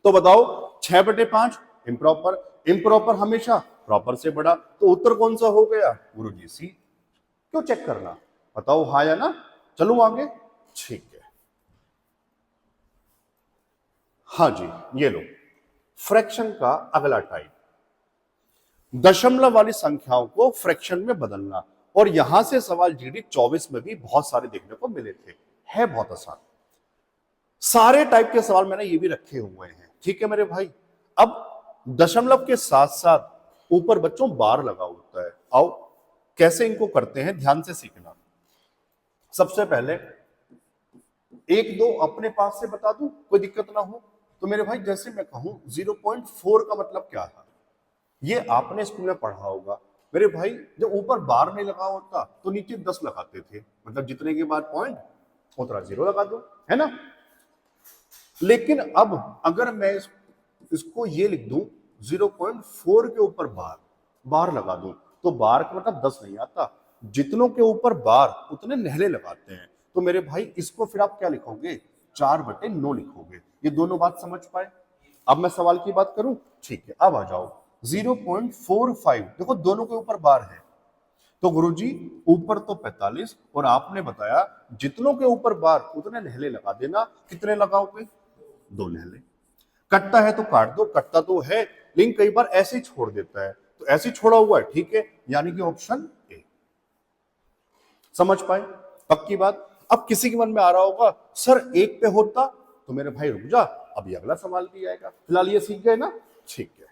तो बताओ 6/5 इम्प्रॉपर, इम्प्रॉपर हमेशा प्रॉपर से बड़ा, तो उत्तर कौन सा हो गया? गुरुजी सी। क्यों चेक करना? बताओ हाँ या ना? चलो आगे। ठीक है, हाँ जी, ये लो फ्रैक्शन का अगला टाइप, दशमलव वाली संख्याओं को फ्रैक्शन में बदलना। और यहां से सवाल जीडी 24 में भी बहुत सारे देखने को मिले थे। है बहुत आसान। सारे टाइप के सवाल मैंने ये भी रखे हुए हैं। ठीक है मेरे भाई। अब दशमलव के साथ साथ ऊपर बच्चों बार लगा होता है। आओ कैसे इनको करते हैं ध्यान से सीखना। सबसे पहले 1 2 अपने पास से बता दूं, कोई दिक्कत ना हो। तो मेरे भाई जैसे मैं कहूं 0.4 का मतलब क्या है? ये आपने स्कूल में पढ़ा होगा मेरे भाई। जब ऊपर बार नहीं लगा होता तो नीचे 10 लगाते थे, मतलब जितने के बाद पॉइंट उतना 0 लगा दो, है ना। लेकिन अब अगर मैं इसको ये लिख दूं 0.4 के ऊपर बार बार लगा दूं तो बार का मतलब 10 नहीं आता, जितनों के ऊपर बार उतने नहले लगाते हैं। तो मेरे भाई इसको फिर आप क्या लिखोगे? 4/9 लिखोगे। ये दोनों बात समझ पाए? अब मैं सवाल की बात करूं? ठीक है, अब आ जाओ 0.45। देखो दोनों के ऊपर बार है तो गुरुजी ऊपर तो 45 और आपने बताया जितनों के ऊपर बार उतने नहले लगा देना। कितने लगाओगे? 2 नहले। कटता है तो काट दो, कटता तो है लेकिन कई बार ऐसे ही छोड़ देता है, तो ऐसे ही छोड़ा हुआ है, ठीक है, यानी कि ऑप्शन ए। समझ पाए? पक्की बात। अब किसी के मन में आ रहा होगा सर 1 पे होता, तो मेरे भाई रुक जा, अभी अगला सवाल भी आएगा, फिलहाल ये सीख गए ना। ठीक है,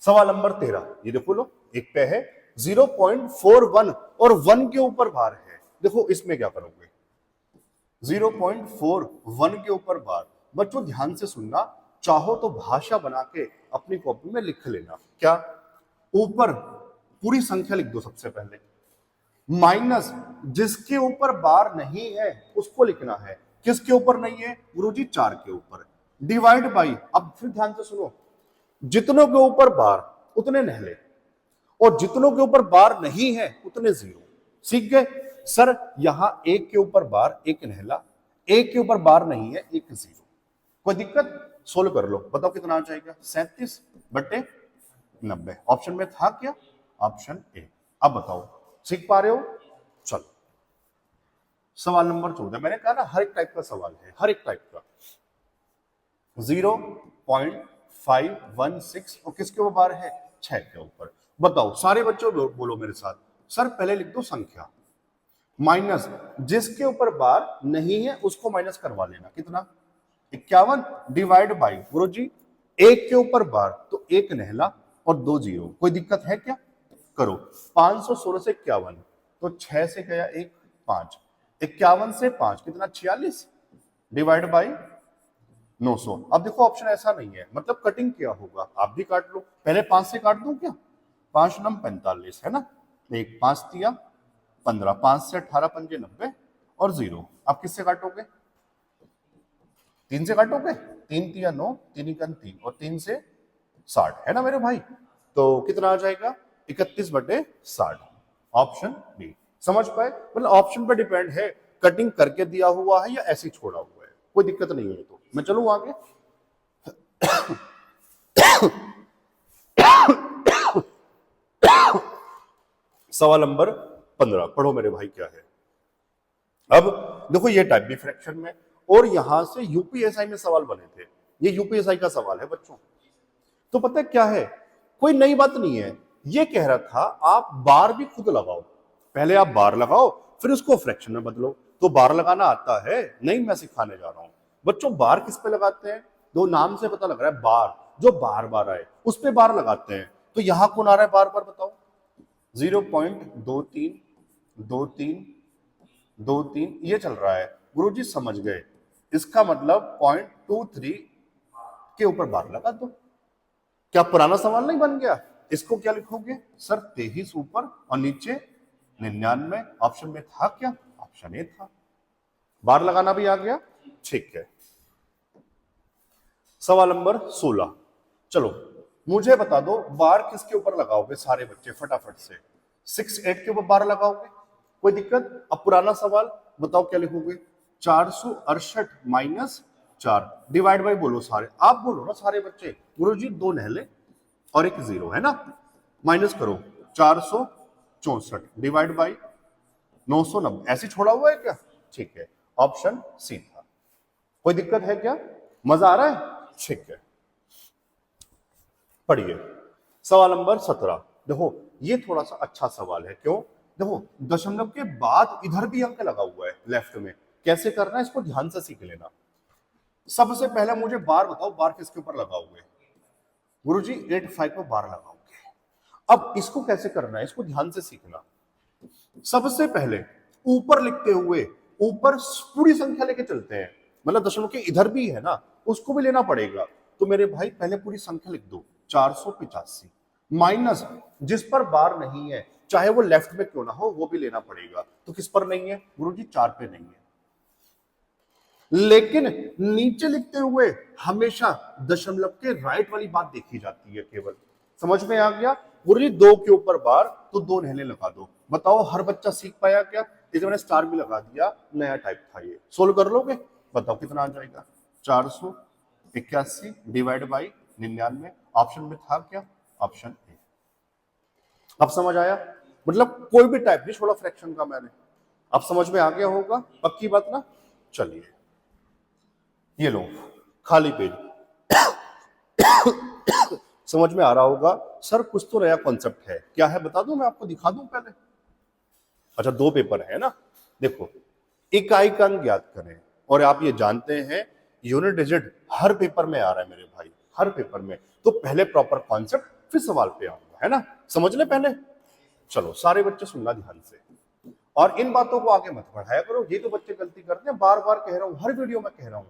सवाल नंबर 13, ये देखो लो 1 पे है 0.41 और 1 के ऊपर बार है। देखो इसमें क्या करोगे? 0.41 के ऊपर बार। बच्चों ध्यान से सुनना, चाहो तो भाषा बना के अपनी कॉपी में लिख लेना। क्या? ऊपर पूरी संख्या लिख दो सबसे पहले, माइनस जिसके ऊपर बार नहीं है उसको लिखना है। किसके ऊपर नहीं है? गुरुजी 4 के ऊपर। डिवाइड बाई, अब फिर ध्यान से सुनो, जितनों के ऊपर बार उतने नहले और जितनों के ऊपर बार नहीं है उतने 0। सीख गए? सर यहां 1 के ऊपर बार 1 नहला, 1 के ऊपर बार नहीं है 1 0। कोई दिक्कत? सोल्व कर लो, बताओ कितना आ जाएगा? 37/90। ऑप्शन में था क्या? Option A. अब बताओ सीख पा रहे हो? चलो सवाल नंबर 14। मैंने कहा ना हर एक टाइप का सवाल है, हर एक टाइप का। 0.516 और किसके ऊपर बार है? 6 के ऊपर। बताओ सारे बच्चों बोलो मेरे साथ। सर पहले लिख दो संख्या, माइनस जिसके ऊपर बार नहीं है उसको माइनस करवा लेना। कितना? 51 डिवाइड बाई, गुरुजी 1 के ऊपर बार तो 1 नहला और 2 0। कोई दिक्कत है क्या? करो। 516 से 51 तो 6 से गया 1 5, 51 से 5 कितना 46 डिवाइड बाई 900। अब देखो ऑप्शन ऐसा नहीं है, मतलब कटिंग क्या होगा, आप भी काट लो। पहले 5 से काट दूं क्या, 5 नम 45 है ना, एक 5 दिया 15, 5 से 18 पंजे 90 और 0। आप किससे काटोगे, 3 से काटोगे, 3 तिया 9, 3 एकन 3 और 3 से 60 है ना मेरे भाई। तो कितना आ जाएगा 31/60, ऑप्शन बी। समझ पाए, मतलब ऑप्शन पर डिपेंड है, कटिंग करके दिया हुआ है या ऐसे ही छोड़ा हुआ है, कोई दिक्कत नहीं है। तो मैं चलूं आगे। सवाल नंबर 15 पढ़ो मेरे भाई क्या है। अब देखो ये टाइप बी फ्रैक्शन में, और यहां से यूपीएसआई में सवाल बने थे, ये यूपीएसआई का सवाल है बच्चों। तो पता है क्या है, कोई नई बात नहीं है, ये कह रहा था आप बार भी खुद लगाओ, पहले आप बार लगाओ फिर उसको फ्रैक्शन में बदलो। तो बार लगाना आता है, नहीं मैं सिखाने जा रहा हूं बच्चों। बार किस पे लगाते हैं, दो नाम से पता लग रहा है, बार जो बार बार आए उस पे बार लगाते हैं। तो यहां कौन आ रहा है बार बार बताओ, 0.23 23 23 ये चल रहा है। गुरुजी समझ गए, इसका मतलब 0.23 के ऊपर बार लगा दो। क्या पुराना सवाल नहीं बन गया, इसको क्या लिखोगे सर 23 ऊपर और नीचे 99। ऑप्शन में था क्या, ऑप्शन ए था, बार लगाना भी आ गया, ठीक है। सवाल नंबर 16, चलो मुझे बता दो बार किसके ऊपर लगाओगे सारे बच्चे फटाफट से। 6 8 के ऊपर बार लगाओगे, कोई दिक्कत। अब पुराना सवाल बताओ क्या लिखोगे, 468 माइनस 4 डिवाइड बाई बोलो सारे, आप बोलो ना सारे बच्चे। गुरुजी 2 नहले और एक 0 है ना, माइनस करो 464 डिवाइड बाई 990, ऐसे छोड़ा हुआ है क्या, ठीक है, ऑप्शन सी था। कोई दिक्कत है क्या, मजा आ रहा है, ठीक है। पढ़िए सवाल नंबर 17। देखो ये थोड़ा सा अच्छा सवाल है, क्यों, देखो दशमलव के बाद इधर भी अंक लगा हुआ है लेफ्ट में, कैसे करना है इसको ध्यान से सीख लेना। सबसे पहले मुझे बार बताओ, बार किसके ऊपर लगाओगे, गुरुजी 85 को बार लगाओगे। अब इसको कैसे करना है, इसको ध्यान से सीखना। सबसे पहले ऊपर लिखते हुए ऊपर पूरी संख्या लेके चलते हैं, मतलब दशमलव के इधर भी है ना, उसको भी लेना पड़ेगा। तो मेरे भाई पहले पूरी संख्या लिख दो 485 माइनस जिस पर बार नहीं है, चाहे वो लेफ्ट में क्यों ना हो, वो भी लेना पड़ेगा। तो किस पर नहीं है गुरुजी, 4 पे नहीं है। लेकिन नीचे लिखते हुए हमेशा दशमलव के राइट वाली बात देखी जाती है केवल, समझ में आ गया। गुरुजी 2 के ऊपर बार तो 2 नहले लगा दो। बताओ हर बच्चा सीख पाया क्या, इसे मैंने स्टार भी लगा दिया, नया टाइप था ये। सोल्व कर लोगे, बताओ कितना आ जाएगा, 481 डिवाइड बाई 99, ऑप्शन में था क्या, ऑप्शन ए। अब समझ आया, मतलब कोई भी टाइप नहीं छोड़ा फ्रैक्शन का मैंने। अब समझ में आ गया होगा, पक्की बात ना। चलिए ये लो खाली पेज। समझ में आ रहा होगा सर कुछ तो नया कॉन्सेप्ट है, क्या है बता दूं, मैं आपको दिखा दूं पहले। अच्छा 2 पेपर है ना, देखो इकाई का अंक ज्ञात करें, और आप ये जानते हैं यूनिट डिजिट हर पेपर में आ रहा है मेरे भाई, हर पेपर में। तो पहले प्रॉपर कॉन्सेप्ट फिर सवाल पे आऊंगा, है ना, समझ ले पहले। चलो सारे बच्चे सुनना ध्यान से, और इन बातों को आगे मत बढ़ाया करो, ये तो बच्चे गलती करते हैं, बार बार कह रहा हूं, हर वीडियो में कह रहा हूं,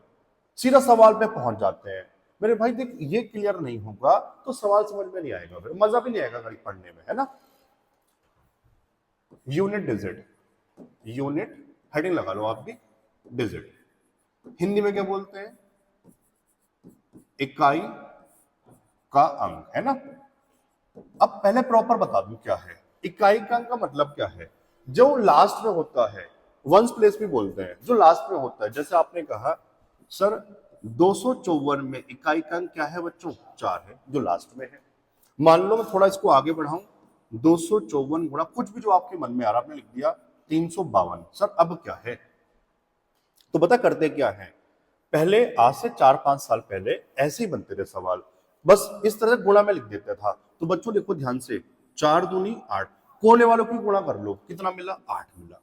सीधा सवाल पे पहुंच जाते हैं। मेरे भाई देख ये क्लियर नहीं होगा तो सवाल समझ में नहीं आएगा, फिर मजा भी नहीं आएगा गणित पढ़ने में, है ना। यूनिट डिजिट, यूनिट हेडिंग लगा लो आप भी, डिजिट हिंदी में क्या बोलते हैं, इकाई का अंक, है ना। अब पहले प्रॉपर बता दूं क्या है इकाई का अंक, का मतलब क्या है, जो लास्ट में होता है, वंस प्लेस भी बोलते हैं, जो लास्ट में होता है। जैसे आपने कहा सर 254 में इकाई का अंक क्या है बच्चों, 4 है, जो लास्ट में है। मान लो मैं थोड़ा इसको आगे बढ़ाऊं, 254 गुणा कुछ भी जो आपके मन में आ रहा, आपने लिख दिया 352। सर अब क्या है, तो पता करते क्या है, पहले आज से 4-5 साल पहले ऐसे ही बनते थे सवाल, बस इस तरह से गुणा में लिख देता था। तो बच्चों देखो ध्यान से, 4 दूनी 8, कोने वालों की गुणा कर लो, कितना मिला, 8 मिला।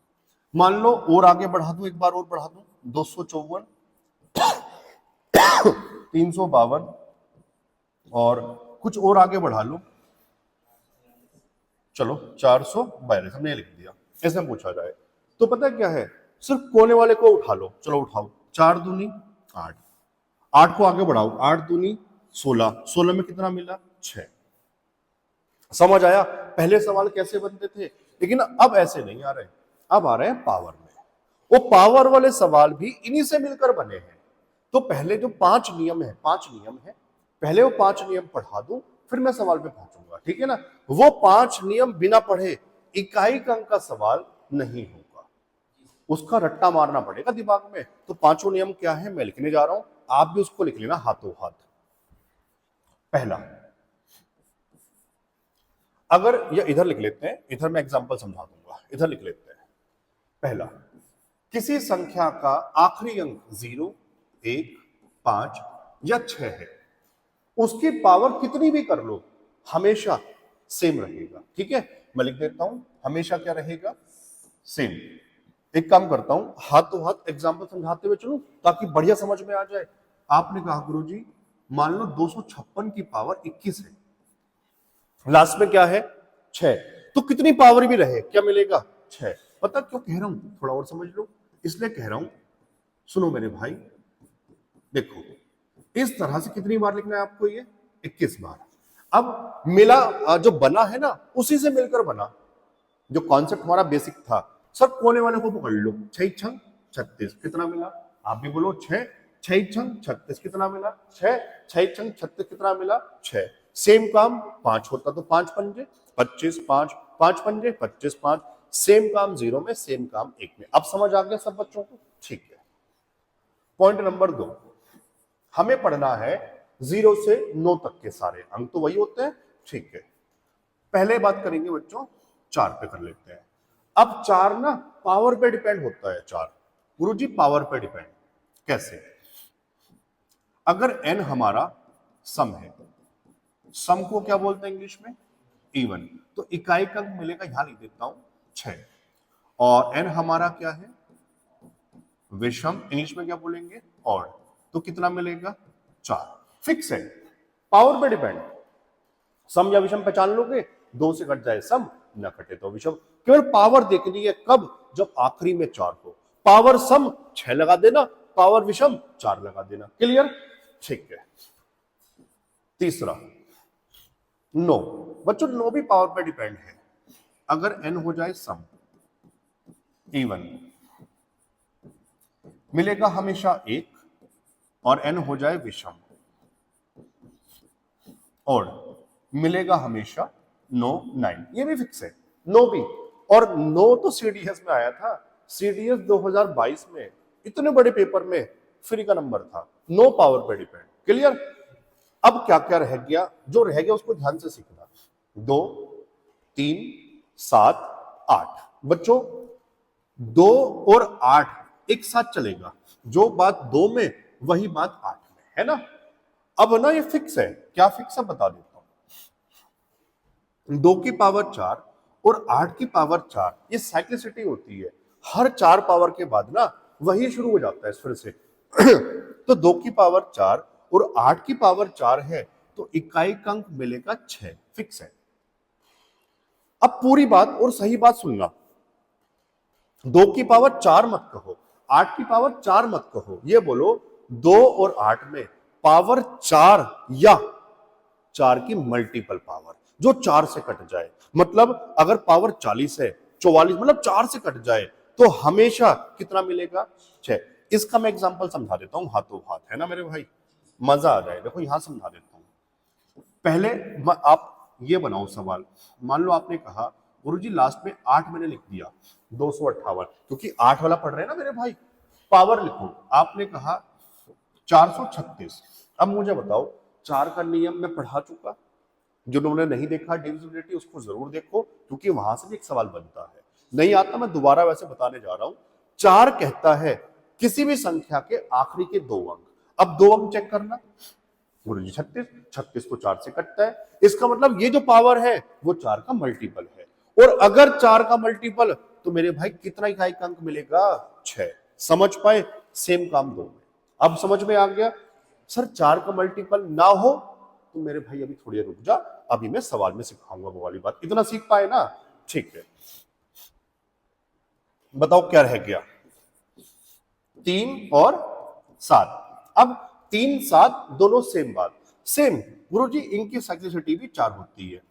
मान लो और आगे बढ़ा दूं, एक बार और बढ़ा दूं, 254 352 और कुछ और आगे बढ़ा लो, चलो 442, हमने लिख दिया। ऐसे पूछा जाए तो पता क्या है, सिर्फ कोने वाले को उठा लो, चलो उठाओ, 4 दूनी 8, 8 को आगे बढ़ाओ, 8 दूनी 16, 16 में कितना मिला 6। समझ आया पहले सवाल कैसे बनते थे, लेकिन अब ऐसे नहीं आ रहे, अब आ रहे हैं पावर में। वो पावर वाले सवाल भी इन्हीं से मिलकर बने हैं। तो पहले जो 5 नियम है, 5 नियम है, पहले वो 5 नियम पढ़ा दूं, फिर मैं सवाल पे पहुंचूंगा, ठीक है ना। वो 5 नियम बिना पढ़े इकाई अंक का सवाल नहीं होगा, उसका रट्टा मारना पड़ेगा दिमाग में। तो 5 नियम क्या है मैं लिखने जा रहा हूं, आप भी उसको लिख लेना हाथों हाथ। पहला, अगर ये इधर लिख लेते हैं, इधर मैं एग्जांपल समझा दूंगा, इधर लिख लेते हैं। पहला, किसी संख्या का आखिरी अंक 0, 1, 5 या 6 है, उसकी पावर कितनी भी कर लो हमेशा सेम रहेगा, ठीक है। मैं लिख देता हूं, हमेशा क्या रहेगा, सेम। एक काम करता हूं, हाथों हाथ एग्जांपल समझाते हुए चलूं ताकि बढ़िया समझ में आ जाए। आपने कहा गुरुजी मान लो 256 की पावर 21 है, लास्ट में क्या है 6, तो कितनी पावर भी रहे क्या मिलेगा 6। पता क्यों कह रहा हूं, थोड़ा और समझ लो, इसलिए कह रहा हूं, सुनो मेरे भाई, देखो इस तरह से कितनी बार लिखना है आपको, ये 21 बार। अब मिला जो बना है ना, उसी से मिलकर बना, जो कॉन्सेप्ट हमारा बेसिक था। सर कोने वाले को पकड़ लो, 6 छंग 36 कितना मिला, आप भी बोलो 6 छंग 36 कितना मिला 6 छंग 36 कितना मिला 6। सेम काम 5 होता तो 5 पंजे 25, 5 5 पंजे 25, 5, सेम काम 0 में, सेम काम 1 में। अब समझ आ गया सब बच्चों को, ठीक है। पॉइंट नंबर 2, हमें पढ़ना है 0 से 9 तक के सारे अंक, तो वही होते हैं, ठीक है। पहले बात करेंगे बच्चों 4 पे कर लेते हैं। अब 4 ना पावर पे डिपेंड होता है, 4 गुरुजी पावर पे डिपेंड कैसे, अगर n हमारा सम है, सम को क्या बोलते हैं इंग्लिश में, इवन, तो इकाई अंक मिलेगा, यहां लिख देता हूं 6, और n हमारा क्या है विषम, इंग्लिश में क्या बोलेंगे ऑड, तो कितना मिलेगा 4। फिक्स है, पावर पे डिपेंड, सम या विषम पहचान लोगे, 2 से कट जाए सम, न कटे तो विषम। केवल पावर देखनी है, कब, जब आखिरी में 4 हो। पावर सम 6 लगा देना, पावर विषम 4 लगा देना, क्लियर, ठीक है। तीसरा 9, बच्चों 9 भी पावर पे डिपेंड है, अगर n हो जाए सम इवन, मिलेगा हमेशा 1, और n हो जाए विषम, और मिलेगा हमेशा 9 9, ये भी फिक्स है 9 भी। और 9 तो सीडीएस में आया था, सीडीएस 2022 में, इतने बड़े पेपर में फ्री का नंबर था। 9 पावर पे डिपेंड, क्लियर। अब क्या क्या रह गया, जो रह गया उसको ध्यान से सीखना, 2 3 7 8, बच्चों 2 और 8 एक साथ चलेगा, जो बात 2 में वही बात 8 में है ना। अब ना ये फिक्स है, क्या फिक्स है बता देता हूं, 2 की पावर 4 और 8 की पावर 4, ये साइक्लिसिटी होती है, हर 4 पावर के बाद ना वही शुरू हो जाता है फिर से। तो 2 की पावर 4 और 8 की पावर 4 है, तो इकाई अंक मिलेगा 6, फिक्स है। अब पूरी बात और सही बात सुनना, 2 की पावर 4 मत कहो, 8 की पावर 4 मत कहो, ये बोलो 2 और 8 में पावर 4 या 4 की मल्टीपल पावर, जो 4 से कट जाए, मतलब अगर पावर 40 है 44, मतलब 4 से कट जाए, तो हमेशा कितना मिलेगा 6। इसका मैं एग्जांपल समझा देता हूं हाथों हाथ, है ना मेरे भाई, मजा आ जाए। देखो यहां समझा देता हूं, पहले आप ये बनाओ सवाल, मान लो आपने कहा गुरुजी लास्ट में 8 मैंने लिख दिया 258, क्योंकि 8 वाला पढ़ रहे हैं ना मेरे भाई, पावर लिखो, आपने कहा 436। अब मुझे बताओ 4 का नियम मैं पढ़ा चुका, जिन्होंने नहीं देखा डिविजिबिलिटी उसको जरूर देखो, क्योंकि वहां से भी एक सवाल बनता है, नहीं आता मैं दोबारा वैसे बताने जा रहा हूं। 4 कहता है किसी भी संख्या के आखिरी के 2 अंक, अब 2 अंक चेक करना, गुरुजी 36, 36 को 4 से कटता है, इसका मतलब ये जो पावर है वो 4 का मल्टीपल है, और अगर 4 का मल्टीपल तो मेरे भाई कितना इकाई अंक मिलेगा 6। समझ पाए, सेम काम 2 में। अब समझ में आ गया, सर 4 का मल्टीपल ना हो तो मेरे भाई अभी थोड़ी रुक जा, अभी मैं सवाल में सिखाऊंगा वो वाली बात, इतना सीख पाए ना, ठीक है। बताओ क्या रह गया, 3 और 7। अब 3 7 दोनों सेम बात, सेम गुरुजी इनकी साइक्लिसिटी भी 4 होती है।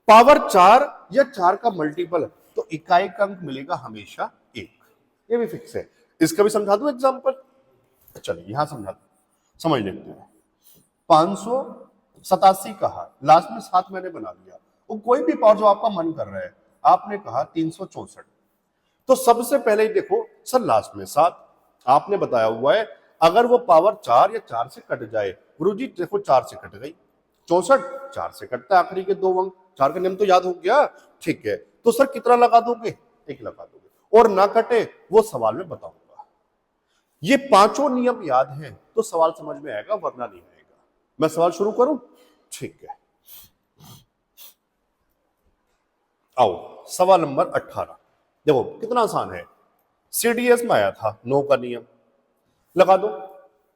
पावर 4 या 4 का मल्टीपल तो इकाई का अंक मिलेगा हमेशा 1, ये भी फिक्स है। इसका भी समझा दूं एग्जांपल, चलिए यहां समझा दो, समझ लेते हैं। 587 कहा, लास्ट में 7 मैंने बना दिया, वो कोई भी पावर जो आपका मन कर रहा है, आपने कहा 364, तो सबसे पहले ही देखो सर लास्ट में 7 आपने बताया हुआ है, अगर वो पावर 4 या 4 से कट जाए, गुरुजी देखो 4 से कट गई, 64 4 से कटता है आखिरी के 2 अंक, 4 का नियम तो याद हो गया, ठीक है। तो सर कितना लगा दोगे, 1 लगा दोगे, और ना कटे वो सवाल में बताऊंगा। ये पांचों नियम याद है तो सवाल समझ में आएगा, वरना नहीं आएगा। मैं सवाल शुरू करूं, ठीक है। आओ सवाल नंबर 18, देखो कितना आसान है, सीडीएस में आया था 9 का नियम, लगा दो।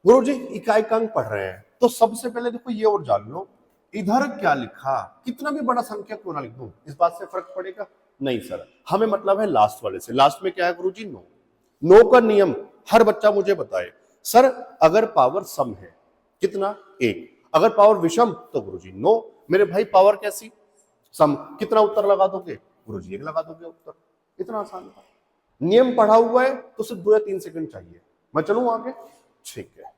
गुरुजी इकाई का अंक पढ़ रहे हैं तो सबसे पहले देखो ये और जान लो, इधर क्या लिखा, कितना भी बड़ा संख्या क्यों ना लिख दूं, इस बात से फर्क पड़ेगा नहीं सर, हमें मतलब है लास्ट वाले से। लास्ट में क्या है गुरुजी, 9। 9 का नियम हर बच्चा मुझे बताए सर, अगर पावर सम है कितना 1, अगर पावर विषम तो गुरुजी 9। मेरे भाई पावर कैसी, सम, कितना उत्तर लगा दोगे गुरुजी 1 लगा दोगे उत्तर, इतना आसान था। नियम पढ़ा हुआ है तो सिर्फ 2 या 3 सेकंड चाहिए, मैं चलूं आगे, ठीक है।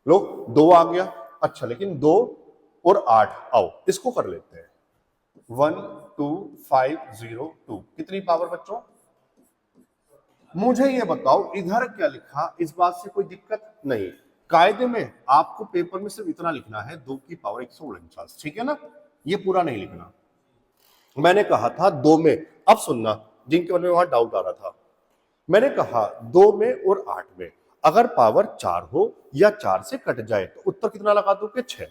लो 2 आ गया, अच्छा लेकिन 2 और 8, आओ इसको कर लेते हैं। 12502, कितनी पावर बच्चों, मुझे ये बताओ इधर क्या लिखा, इस बात से कोई दिक्कत नहीं। कायदे में आपको पेपर में सिर्फ इतना लिखना है 2 की पावर 149, ठीक है ना, ये पूरा नहीं लिखना। मैंने कहा था 2 में, अब सुनना जिनके मन में वहां डाउट आ रहा था, मैंने कहा 2 में और 8 में अगर पावर 4 हो या 4 से कट जाए तो उत्तर कितना लगा दोगे, 6।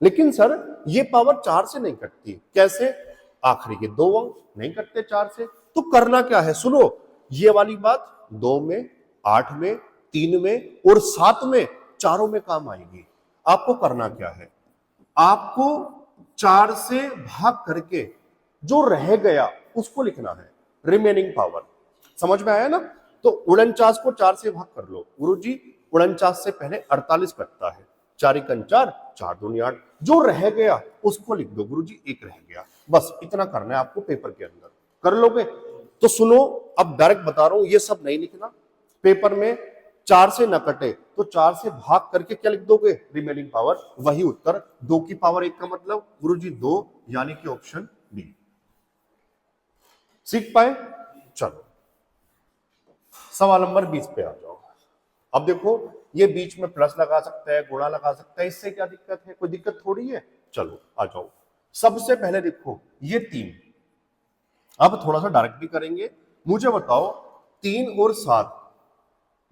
लेकिन सर ये पावर 4 से नहीं कटती, कैसे, आखिरी के 2 अंक नहीं कटते 4 से, तो करना क्या है, सुनो ये वाली बात 2 में, 8 में, 3 में और 7 में, चारों में काम आएगी। आपको करना क्या है, आपको 4 से भाग करके जो रह गया उसको लिखना है, रिमेनिंग पावर। समझ में आया ना, तो 49 को 4 से भाग कर लो, गुरुजी 49 से पहले 48 कटता है, 4 1 4, 4 2 8, जो रह गया उसको लिख दो, गुरुजी 1 रह गया, बस इतना करना है आपको पेपर के अंदर, कर लोगे। तो सुनो अब डायरेक्ट बता रहा हूं, ये सब नहीं लिखना, पेपर में 4 से न कटे तो 4 से भाग करके क्या लिख दोगे, रिमेनिंग पावर, वही उत्तर। 2 की पावर 1 का मतलब गुरुजी 2, यानी कि ऑप्शन बी। सीख पाए, चलो सवाल नंबर 20 पे आ जाओ। अब देखो ये बीच में प्लस लगा सकता है, गुणा लगा सकता है, इससे क्या दिक्कत है, कोई दिक्कत थोड़ी है। चलो आ जाओ, सबसे पहले देखो ये 3, अब थोड़ा सा डायरेक्ट भी करेंगे, मुझे बताओ 3 और 7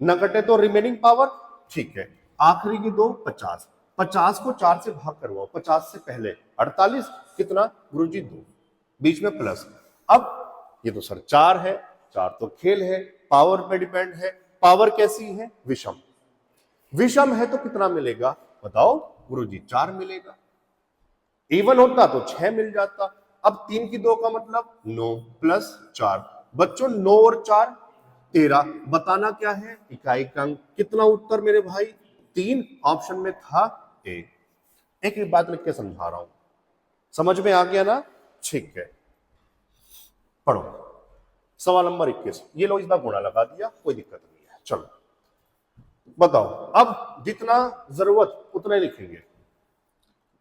न कटे तो रिमेनिंग पावर, ठीक है, आखिरी की 2 50, 50 को 4 से भाग करवाओ, 50 से पहले 48, कितना गुरुजी 2, बीच में प्लस। अब ये तो सर 4 है, 4 तो खेल है, पावर पे डिपेंड है, पावर कैसी है, विषम, विषम है तो कितना मिलेगा बताओ गुरुजी 4 मिलेगा, इवन होता तो 6 मिल जाता। अब 3 की 2 का मतलब 9 प्लस 4, बच्चों 9 और 4 13, बताना क्या है, इकाई का अंक, कितना उत्तर मेरे भाई 3, ऑप्शन में था ए। एक एक बात लिख के समझा रहा हूं, समझ में आ गया ना, ठीक है। पढ़ो सवाल नंबर 21, ये लो इस बार गुणा लगा दिया, कोई दिक्कत नहीं है। चलो बताओ, अब जितना जरूरत उतना ही लिखेंगे,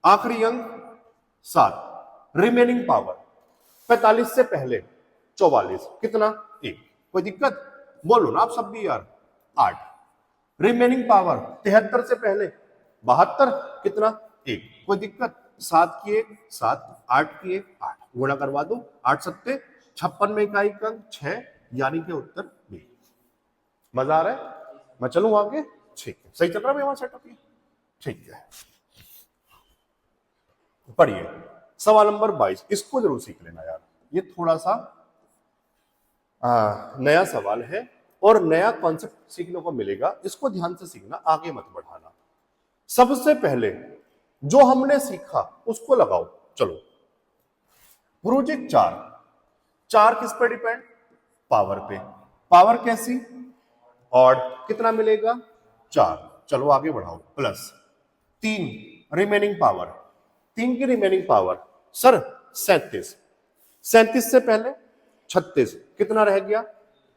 आखिरी अंक 7, रिमेनिंग पावर 45 से पहले 44, कितना 1, कोई दिक्कत, बोलो ना आप सब भी यार, 8, रिमेनिंग पावर 73 से पहले 72, कितना 1, कोई दिक्कत, 7 की 1 7, 8 की 1 8, गुणा करवा दो, 8 सत्ते 56 में इकाई का अंक 6, यानी कि उत्तर बी। मजा आ रहा है, मैं चलूं आगे, ठीक है, सही चल रहा है हमारा सेटअप ये, ठीक है। पढ़िए सवाल नंबर 22, इसको जरूर सीख लेना यार, ये थोड़ा सा नया सवाल है और नया कॉन्सेप्ट सीखने को मिलेगा, इसको ध्यान से सीखना, आगे मत बढ़ाना। सबसे पहले जो हमने सीखा उसको लगाओ, चलो गुरुजी 4 किस पे डिपेंड, पावर पे। पावर कैसी? और कितना मिलेगा? 4। चलो आगे बढ़ाओ। प्लस 3 रिमेनिंग पावर, 3 की रिमेनिंग पावर सर 37। 37 से पहले 36, कितना रह गया?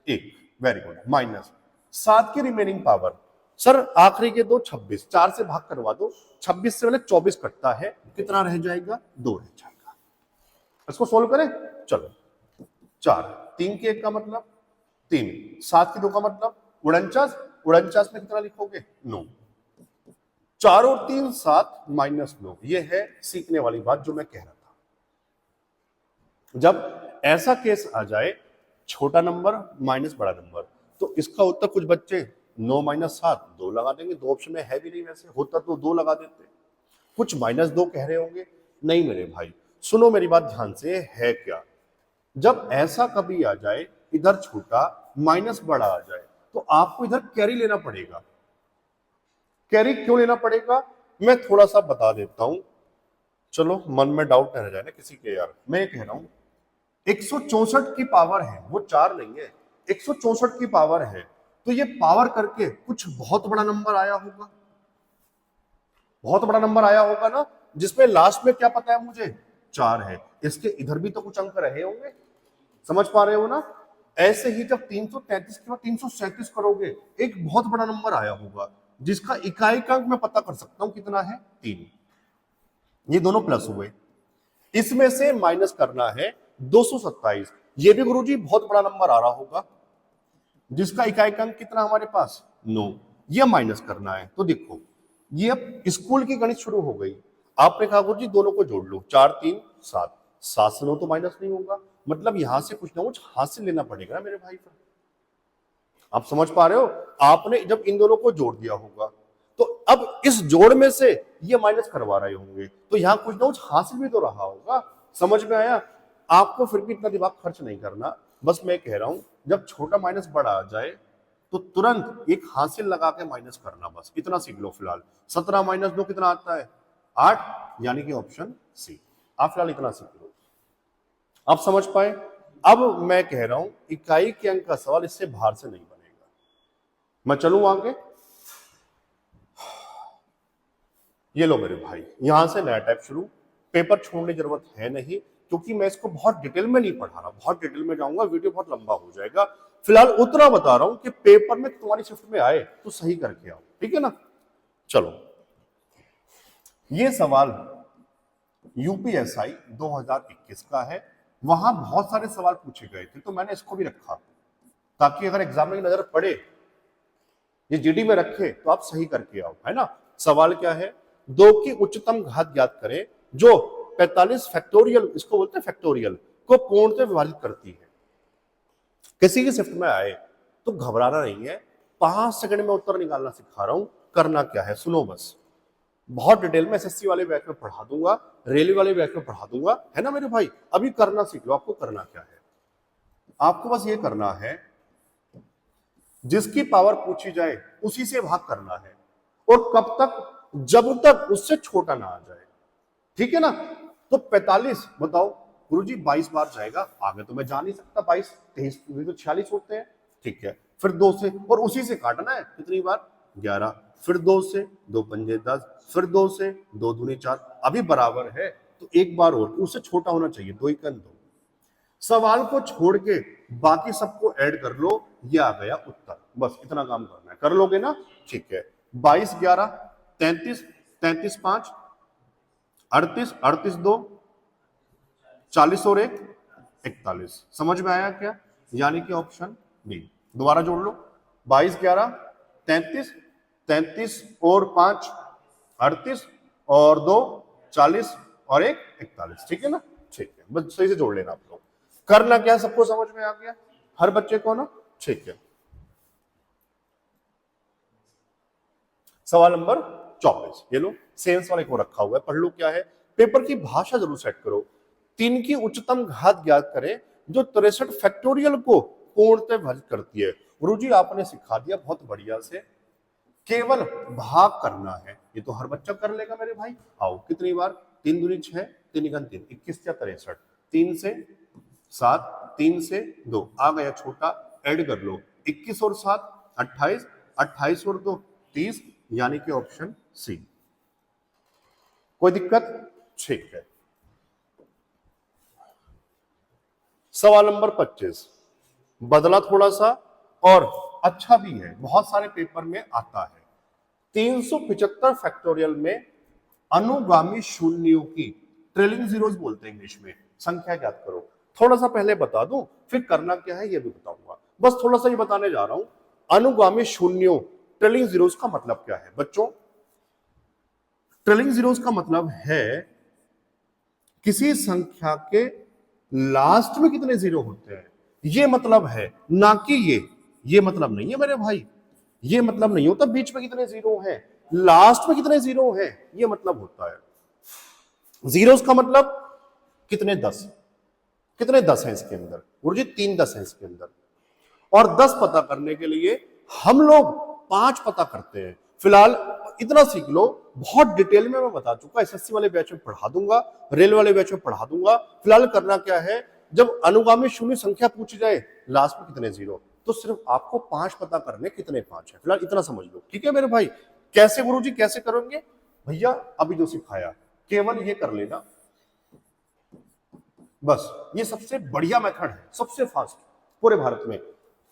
1। Very good. माइनस 7 की रिमेनिंग पावर सर आखिरी के दो 26, 4 से भाग करवा दो, 26 से पहले 24 कटता है, कितना रह जाएगा? 2 रह जाएगा। इसको सोल्व करें। चलो 4, 3 के 1 का मतलब 3, 7 के 2 का मतलब 49, 49 में कितना लिखोगे? 9। 4 और 3 7 माइनस 9, ये है सीखने वाली बात जो मैं कह रहा था। जब ऐसा केस आ जाए छोटा नंबर माइनस बड़ा नंबर, तो इसका उत्तर कुछ बच्चे 9 माइनस 7 2 लगा देंगे। 2 ऑप्शन में है भी नहीं, वैसे होता तो 2 लगा देते। कुछ माइनस 2 कह रहे होंगे। नहीं मेरे भाई, सुनो मेरी बात ध्यान से, है क्या, जब ऐसा कभी आ जाए इधर छोटा माइनस बड़ा आ जाए, तो आपको इधर कैरी लेना पड़ेगा। कैरी क्यों लेना पड़ेगा मैं थोड़ा सा बता देता हूं, चलो मन में डाउट रह जाए ना किसी के। यार मैं ये कह रहा हूं 164 की पावर है, वो 4 नहीं है, 164 की पावर है, तो ये पावर करके कुछ बहुत बड़ा नंबर आया होगा। बहुत बड़ा नंबर आया होगा ना, जिसमें लास्ट में क्या पता है मुझे? 4 है। इसके इधर भी तो कुछ अंक रहे होंगे, समझ पा रहे हो ना? ऐसे ही जब 333 के बाद 337 करोगे, एक बहुत बड़ा नंबर आया होगा, जिसका इकाई का अंक मैं पता कर सकता हूं कितना है? 3। ये दोनों प्लस हुए, इसमें से माइनस करना है 227। ये भी गुरुजी बहुत बड़ा नंबर आ रहा होगा, जिसका इकाई का अंक कितना हमारे पास? 9। ये माइनस करना है। तो देखो ये अब स्कूल की गणित शुरू हो गई। आपने कहा गुरुजी दोनों को जोड़ लो, 4 3 7, 7 से 9 तो माइनस नहीं होगा, मतलब यहां से कुछ ना कुछ हासिल लेना पड़ेगा ना मेरे भाई का। आप समझ पा रहे हो? आपने जब इन दोनों को जोड़ दिया होगा, तो अब इस जोड़ में से ये माइनस करवा रहे होंगे, तो यहां कुछ ना कुछ हासिल भी तो रहा होगा। समझ में आया? आपको फिर भी इतना दिमाग खर्च नहीं करना, बस मैं कह रहा हूं जब छोटा माइनस बड़ा आ जाए तो तुरंत एक हासिल लगा के माइनस करना, बस इतना सीख लो फिलहाल। 17 माइनस 2 कितना आता है? 8, यानी कि ऑप्शन सी। आप फिलहाल इतना सीख लो। आप समझ पाए? अब मैं कह रहा हूं इकाई के अंक का सवाल इससे बाहर से नहीं बनेगा। मैं चलूं आगे। ये लो मेरे भाई, यहां से नया टाइप शुरू। पेपर छोड़ने की जरूरत है नहीं, क्योंकि मैं इसको बहुत डिटेल में नहीं पढ़ा रहा, बहुत डिटेल में जाऊंगा वीडियो बहुत लंबा हो जाएगा। फिलहाल उतना बता रहा हूं कि पेपर में तुम्हारी शिफ्ट में आए तो सही करके आओ, ठीक है ना? चलो, ये सवाल यूपीएसआई 2021 का है, वहां बहुत सारे सवाल पूछे गए थे, तो मैंने इसको भी रखा ताकि अगर एग्जाम में नजर पड़े, ये जीडी में रखे तो आप सही करके आओ, है ना? सवाल क्या है? 2 की उच्चतम घात ज्ञात करें जो 45 फैक्टोरियल, इसको बोलते हैं फैक्टोरियल, को पूर्ण से विभाजित करती है। किसी की शिफ्ट में आए तो घबराना नहीं है, 5 सेकंड में उत्तर निकालना सिखा रहा हूं। करना क्या है सुनो बस, बहुत डिटेल में एसएससी वाले बैच में पढ़ा दूंगा, रेलवे वाले बैच में पढ़ा दूंगा, है ना मेरे भाई? अभी करना सीख लो। आपको करना क्या है? आपको बस ये करना है, जिसकी पावर पूछी जाए उसी से भाग करना है, और कब तक? जब तक उससे छोटा ना आ जाए, ठीक है ना? तो 45 बताओ गुरुजी 22 बार जाएगा, आगे तो मैं जा नहीं सकता, 22 23 तो 46 होते हैं, ठीक है। फिर 2 से, और उसी से काटना है कितनी बार? 11। फिर 2 से, 2 पंजे 10, फिर 2 से, 2 दूनी 4, अभी बराबर है तो एक बार और, उससे छोटा होना चाहिए, 2 1 2। सवाल को छोड़ के बाकी सबको ऐड कर लो, ये आ गया उत्तर। बस इतना काम करना है, कर लोगे ना? ठीक है। 22 11 33, 33 5 38, 38 2 40 और 1 41। समझ में आया क्या? यानी कि ऑप्शन बी। दोबारा जोड़ लो, 22 11 33, 33 और 5 38 और 2 40 और 1 41, ठीक है ना? ठीक है, बस सही से जोड़ लेना आप लोग। करना क्या, सबको समझ में आ गया? हर बच्चे को ना? ठीक है। सवाल नंबर 24, ये लो सेंस वाले को रखा हुआ है, पढ़ लो क्या है। पेपर की भाषा जरूर सेट करो। 3 की उच्चतम घात ज्ञात करें जो 63 फैक्टोरियल को पूर्णतः विभाजित करती है। गुरुजी आपने सिखा दिया बहुत बढ़िया से, केवल भाग करना है, ये तो हर बच्चा कर लेगा मेरे भाई। आओ कितनी बार? 3 दूनी 6, 3 गुना 3 21 या 63, 3 से 7, 3 से 2 आ गया छोटा, ऐड कर लो 21 और 7 28, 28 और 2 30, यानी कि ऑप्शन सी। कोई दिक्कत? ठीक है। सवाल नंबर 25 बदला थोड़ा सा और अच्छा भी है, बहुत सारे पेपर में आता है। 375 फैक्टोरियल में अनुगामी शून्यों की, ट्रेलिंग जीरोस बोलते हैं इंग्लिश में, संख्या ज्ञात करो। थोड़ा सा पहले बता दूं, फिर करना क्या है ये भी बताऊंगा। बस थोड़ा सा ये बताने जा रहा हूं, अनुगामी शून्यों ट्रेलिंग जीरोस का मतलब क्या है बच्चों। ट्रेलिंग जीरोस का मतलब है किसी संख्या के लास्ट में कितने जीरो होते हैं, ये मतलब है, ना कि ये मतलब नहीं है मेरे भाई। ये मतलब नहीं होता बीच में कितने जीरो हैं, लास्ट में कितने जीरो हैं, ये मतलब होता है। जीरोस का मतलब कितने 10, कितने 10 हैं इसके अंदर, गुरुजी 3 10 हैं इसके अंदर। और 10 पता करने के लिए हम लोग 5 पता करते हैं। फिलहाल इतना सीख लो, बहुत डिटेल में मैं बता चुका, एसएससी वाले बैच में पढ़ा दूंगा, रेल वाले बैच में पढ़ा दूंगा। फिलहाल करना क्या है, जब अनुगामी शून्य संख्या पूछी जाए लास्ट में कितने जीरो, तो सिर्फ आपको 5 पता करने कितने 5 है। फिलहाल इतना समझ लो, ठीक है मेरे भाई। कैसे गुरुजी कैसे करोगे भैया, अभी जो सिखाया केवल ये कर लेना बस। ये सबसे बढ़िया मेथड है, सबसे फास्ट पूरे भारत में।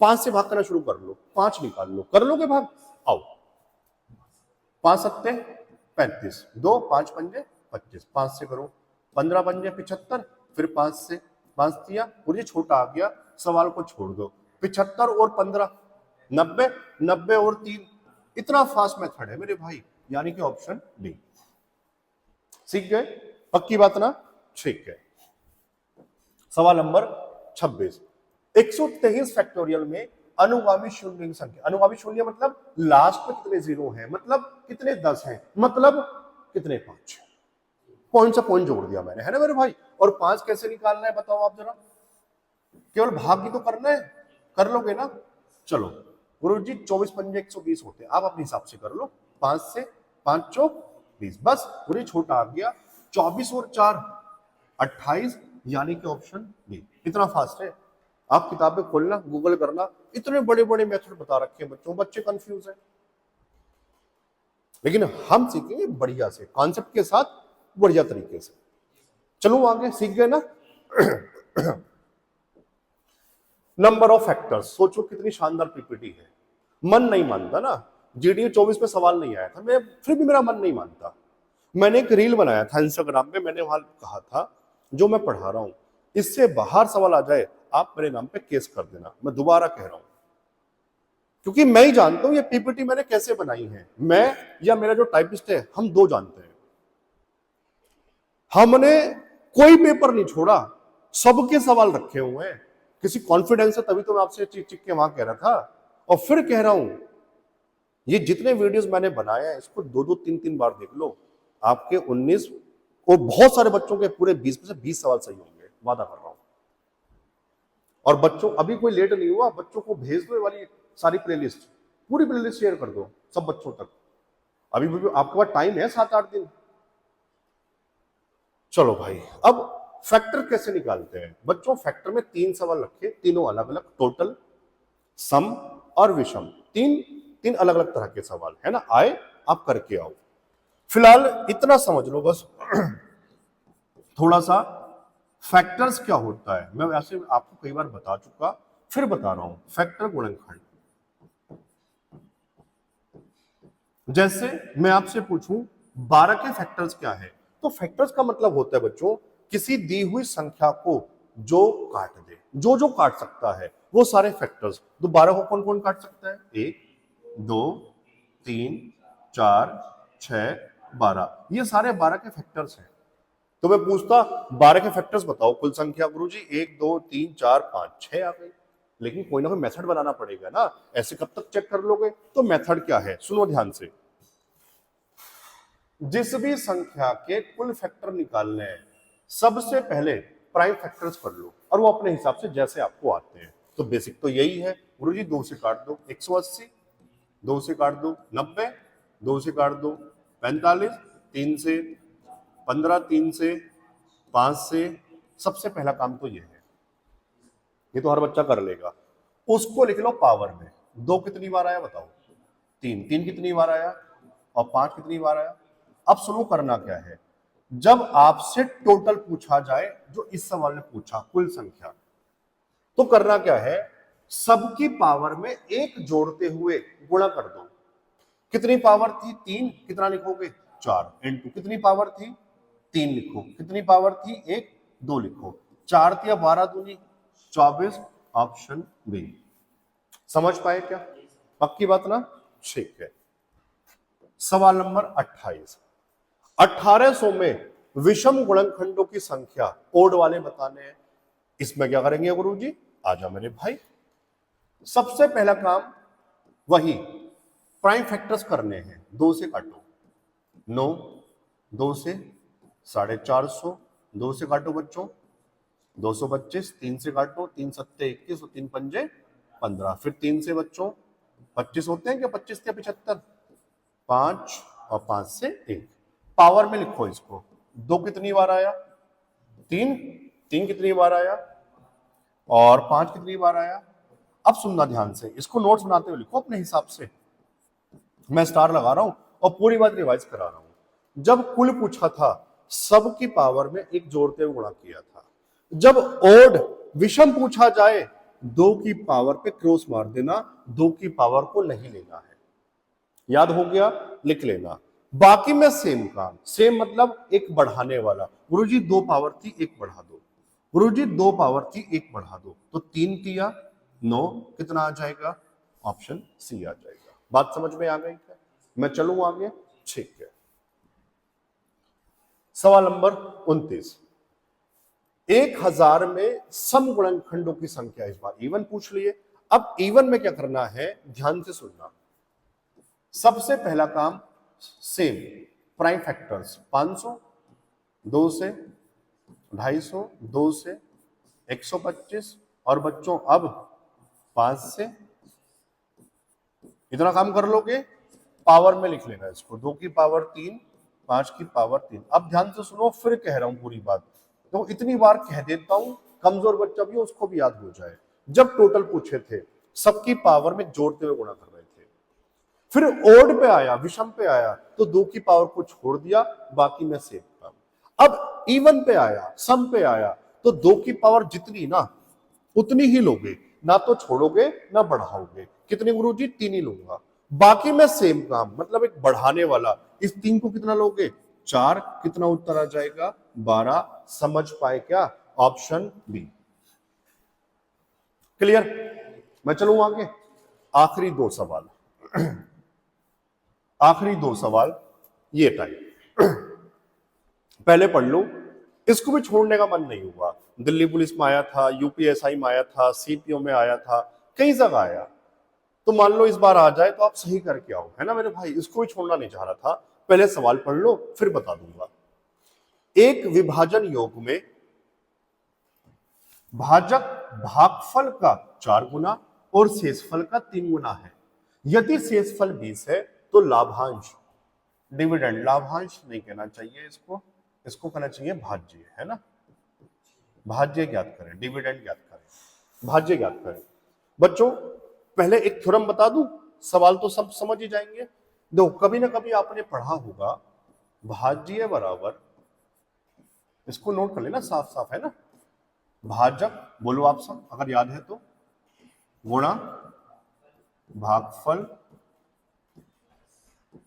5 से भाग करना शुरू कर लो, 5 निकाल लो, कर लोगे भाग, आओ। 5 सत्ते 35, 2 5 पंजे 25, 5 से करो, 15 पंजे 75, फिर 5 से, 5 दिया, और ये छोटा आ गया, सवाल को छोड़ दो। 75 और 15 90, 90 और 3, इतना फास्ट मेथड है मेरे भाई, यानी कि ऑप्शन डी। सीख गए, पक्की बात ना, ठीक है। सवाल नंबर 26 123 फैक्टोरियल में अनुगामी शून्य की संख्या, अनुगामी शून्य मतलब लास्ट में कितने जीरो हैं, मतलब कितने 10 हैं, मतलब कितने 5। पॉइंट से पॉइंट जोड़ दिया मैंने, है ना मेरे भाई। और 5 कैसे निकालना है बताओ आप जरा, केवल भाग ही तो करना है, कर लोगे ना। चलो गुरुजी 24 पंजे 120 होते हैं, आप अपने हिसाब से कर लो। 5 से 5 चौक 20, बस पूरी छोटा आ गया। 24 और 4 28, यानी कि ऑप्शन बी। इतना फास्ट है, आप किताबें खोलना, गूगल करना, इतने बड़े बड़े मेथड बता रखे हैं बच्चों, बच्चे कंफ्यूज हैं। लेकिन हम सीखेंगे बढ़िया से, कॉन्सेप्ट के साथ, बढ़िया तरीके से। चलो आगे, सीख गए ना। नंबर ऑफ फैक्टर्स, सोचो कितनी शानदार पीपीटी है। मन नहीं मानता ना, जीडीए 24 में सवाल नहीं आया था, मैं फिर भी मेरा मन नहीं मानता। मैंने एक रील बनाया था इंस्टाग्राम पे, मैंने वहां कहा था जो मैं पढ़ा रहा हूं इससे बाहर सवाल आ जाए आप मेरे नाम पे केस कर देना। मैं दोबारा कह रहा हूं, क्योंकि मैं ही जानता हूं ये पीपीटी मैंने कैसे बनाई है, मैं या मेरा जो टाइपिस्ट है, हम दो जानते हैं। हमने कोई पेपर नहीं छोड़ा, सबके सवाल रखे हुए हैं। किसी कॉन्फिडेंस है तभी तो मैं आपसे चिक चिक के वहां कह रहा था, और फिर कह रहा हूं ये जितने वीडियोस मैंने बनाए हैं इसको 2-2 3-3 बार देख लो, आपके 19 और बहुत सारे बच्चों के पूरे 20 में से 20 सवाल सही होंगे, वादा कर रहा हूं। और बच्चों अभी कोई लेट नहीं हुआ, बच्चों को भेज दो वाली सारी प्लेलिस्ट, पूरी प्लेलिस्ट शेयर कर दो सब बच्चों तक। अभी भी आपके पास टाइम है 7-8 दिन। चलो भाई, अब फैक्टर कैसे निकालते हैं बच्चों। फैक्टर में 3 सवाल रखे, तीनों अलग अलग, टोटल, सम और विषम, तीन अलग अलग तरह के सवाल है ना। आए आप करके आओ। फिलहाल इतना समझ लो बस थोड़ा सा, फैक्टर्स क्या होता है मैं वैसे आपको कई बार बता चुका, फिर बता रहा हूं। फैक्टर गुणनखंड, जैसे मैं आपसे पूछूं 12 के फैक्टर्स क्या है, तो फैक्टर्स का मतलब होता है बच्चों किसी दी हुई संख्या को जो काट दे, जो काट सकता है वो सारे फैक्टर्स। तो 12 को कौन कौन काट सकता है, 1 2 3 4 6 12, ये सारे 12 के फैक्टर्स हैं। तो मैं पूछता 12 के फैक्टर्स बताओ कुल संख्या, गुरुजी 1 2 3 4 5 6 आ गई। लेकिन कोई ना कोई मेथड बनाना पड़ेगा ना, ऐसे कब तक चेक कर लोगे। तो मेथड क्या है, सुनो ध्यान से। जिस भी संख्या के कुल फैक्टर निकालने हैं सबसे पहले प्राइम फैक्टर्स कर लो, और वो अपने हिसाब से जैसे आपको आते हैं। तो बेसिक तो यही है गुरुजी, 2 से काट दो 180, 2 से काट दो 90, 2 से काट दो 45, 3 से 15, 3 से 5 से, सबसे पहला काम तो ये है। ये तो हर बच्चा कर लेगा। उसको लिख लो पावर में। 2 कितनी बार आया बताओ? 3। 3 कितनी बार आया? और 5 कितनी बार आया? अब शुरू करना क्या है, जब आपसे टोटल पूछा जाए, जो इस सवाल ने पूछा कुल संख्या, तो करना क्या है, सबकी पावर में 1 जोड़ते हुए गुणा कर दो। कितनी पावर थी? 3। कितना लिखोगे? 4 इंटू कितनी पावर थी? 3 लिखो। कितनी पावर थी? 1। 2 लिखो। 4 या 12 दूनी 24। Option B. समझ पाए क्या? पक्की बात ना? ठीक है। सवाल नंबर 28। 1800 में विषम गुणनखंडों की संख्या ओड वाले बताने हैं। इसमें क्या करेंगे गुरुजी? आजा मेरे भाई। सबसे पहला काम वही प्राइम फैक्टर्स करने हैं। 2 से काटो 9, 2 से 450, 2 से काटो बच्चों 225, 3 से काटो 3 सत्ते 21 और 3 पंजे 15, फिर 3 से बच्चों 25 होते हैं क्या? 25 के 75, 5 और 5 से 1। पावर में लिखो इसको। 2 कितनी बार आया? 3। 3 कितनी बार आया? और 5 कितनी बार आया? अब सुनना ध्यान से, इसको नोट्स बनाते हुए लिखो अपने हिसाब से। मैं स्टार लगा रहा हूं और पूरी बात रिवाइज करा रहा हूं। जब कुल पूछा था, सबकी पावर में 1 जोड़ते हुए गुणा किया था। जब ओड विषम पूछा जाए, 2 की पावर पे क्रॉस मार देना, 2 की पावर को नहीं लेना है। याद हो गया? लिख लेना। बाकी में सेम काम। सेम मतलब 1 बढ़ाने वाला। गुरुजी 2 पावर थी 1 बढ़ा दो। गुरुजी 2 पावर थी 1 बढ़ा दो, तो 3 तिया 9 कितना आ जाएगा? ऑप्शन सी आ जाएगा। बात समझ में आ गई क्या? मैं चलूं आगे? ठीक है। सवाल नंबर 29। 1000 में सम गुणनखंडों की संख्या, इस बार इवन पूछ लिए। अब इवन में क्या करना है, ध्यान से सुनना। सबसे पहला काम सेम प्राइम फैक्टर्स 500, 2 से 250, 2 से 125 और बच्चों अब 5 से। इतना काम कर लोगे? पावर में लिख लेना इसको। 2 की पावर 3, 5 की पावर 3। अब ध्यान से सुनो, फिर कह रहा हूं पूरी बात, तो इतनी बार कह देता हूं, कमजोर बच्चा भी उसको भी याद हो जाए। जब टोटल पूछे थे, सबकी पावर में जोड़ते हुए गुणा कर रहे थे। फिर ओड पे आया, विषम पे आया, तो 2 की पावर को छोड़ दिया, बाकी में सेम काम। अब इवन पे आया, सम पे आया, तो 2 की पावर जितनी ना उतनी ही लोगे, ना तो छोड़ोगे ना बढ़ाओगे। कितनी गुरुजी? 3 ही लूंगा। बाकी में सेम काम, मतलब एक बढ़ाने वाला। इस 3 को कितना लोगे? 4। कितना उत्तर आ जाएगा? 12। समझ पाए क्या? Option B. क्लियर? मैं चलूं आगे। आखिरी 2 सवाल। आखिरी 2 सवाल ये टाइप पहले पढ़ लो। इसको भी छोड़ने का मन नहीं हुआ। दिल्ली पुलिस में आया था, यूपीएसआई में आया था, सीपीओ में आया था, कई जगह आया। तो मान लो इस बार आ जाए तो आप सही करके आओ, है ना मेरे भाई। इसको भी छोड़ना नहीं चाह रहा था। पहले सवाल पढ़ लो फिर बता दूंगा। एक विभाजन योग में भाजक भागफल का 4 गुना और शेषफल का 3 गुना है। यदि शेषफल 20 है तो लाभांश, डिविडेंड, लाभांश नहीं कहना चाहिए इसको, इसको कहना चाहिए भाज्य, है ना। भाज्य ज्ञात करें, डिविडेंड ज्ञात करें, भाज्य ज्ञात करें। बच्चों पहले एक थ्योरम बता दूं, सवाल तो सब समझ ही जाएंगे। देखो कभी ना कभी आपने पढ़ा होगा, भाज्य बराबर, इसको नोट कर लेना साफ साफ, है ना। भाजक बोलो आप सब अगर याद है तो, गुणा भागफल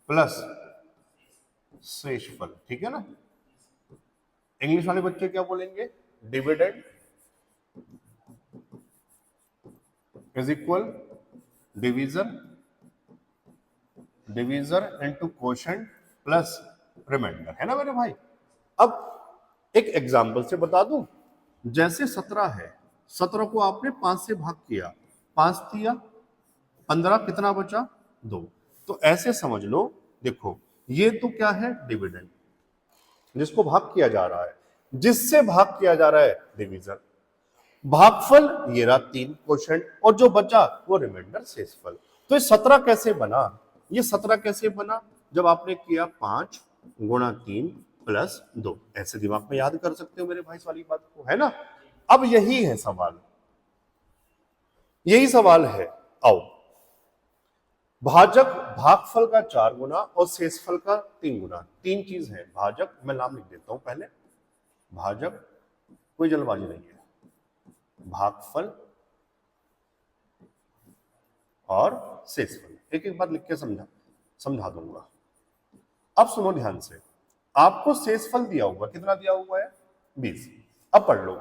प्लस शेषफल, ठीक है ना। इंग्लिश वाले बच्चे क्या बोलेंगे? Dividend is equal division, divisor into quotient plus remainder, है ना मेरे भाई। अब एक एग्जांपल से बता दूं, जैसे 17 है, 17 को आपने 5 से भाग किया, 5 दिया 15, कितना बचा? 2। तो ऐसे समझ लो, देखो ये तो क्या है? डिविडेंड, जिसको भाग किया जा रहा है, जिससे भाग किया जा रहा है डिवीजन। भागफल ये रहा 3 कोशेंट, और जो बचा वो रिमाइंडर शेषफल। तो ये 17 कैसे बना? ये 17 कैसे बना? जब आपने किया 5 गुणा 3 प्लस 2, ऐसे दिमाग में याद कर सकते हो मेरे भाई इस वाली बात को, है ना। अब यही है सवाल, यही सवाल है। आओ, भाजक भागफल का 4 गुना और शेषफल का 3 गुना। तीन चीज है भाजक, मैं नाम लिख देता हूं पहले। भाजक, कोई जल्दबाजी नहीं है, भागफल और शेषफल। एक एक बार लिख के समझा दूंगा। अब सुनो ध्यान से, आपको शेषफल दिया हुआ, कितना दिया हुआ है? 20। अब पढ़ लो,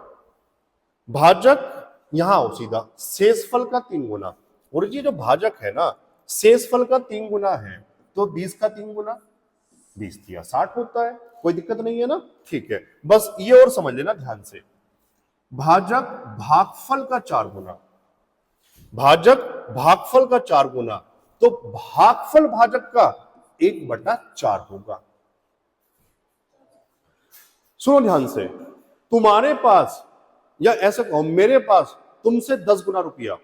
भाजक, यहां आओ सीधा, शेषफल का 3 गुना। और ये जो भाजक है ना, शेषफल का 3 गुना है, तो 20 का 3 गुना 20 दिया 60 होता है। कोई दिक्कत नहीं है ना? ठीक है, बस ये और समझ लेना ध्यान से, भाजक भागफल का 4 गुना, भाजक भागफल का 4 गुना, तो भागफल भाजक का 1/4 होगा। सुनो ध्यान से, तुम्हारे पास, या ऐसे कहो, मेरे पास तुमसे 10 गुना रुपया,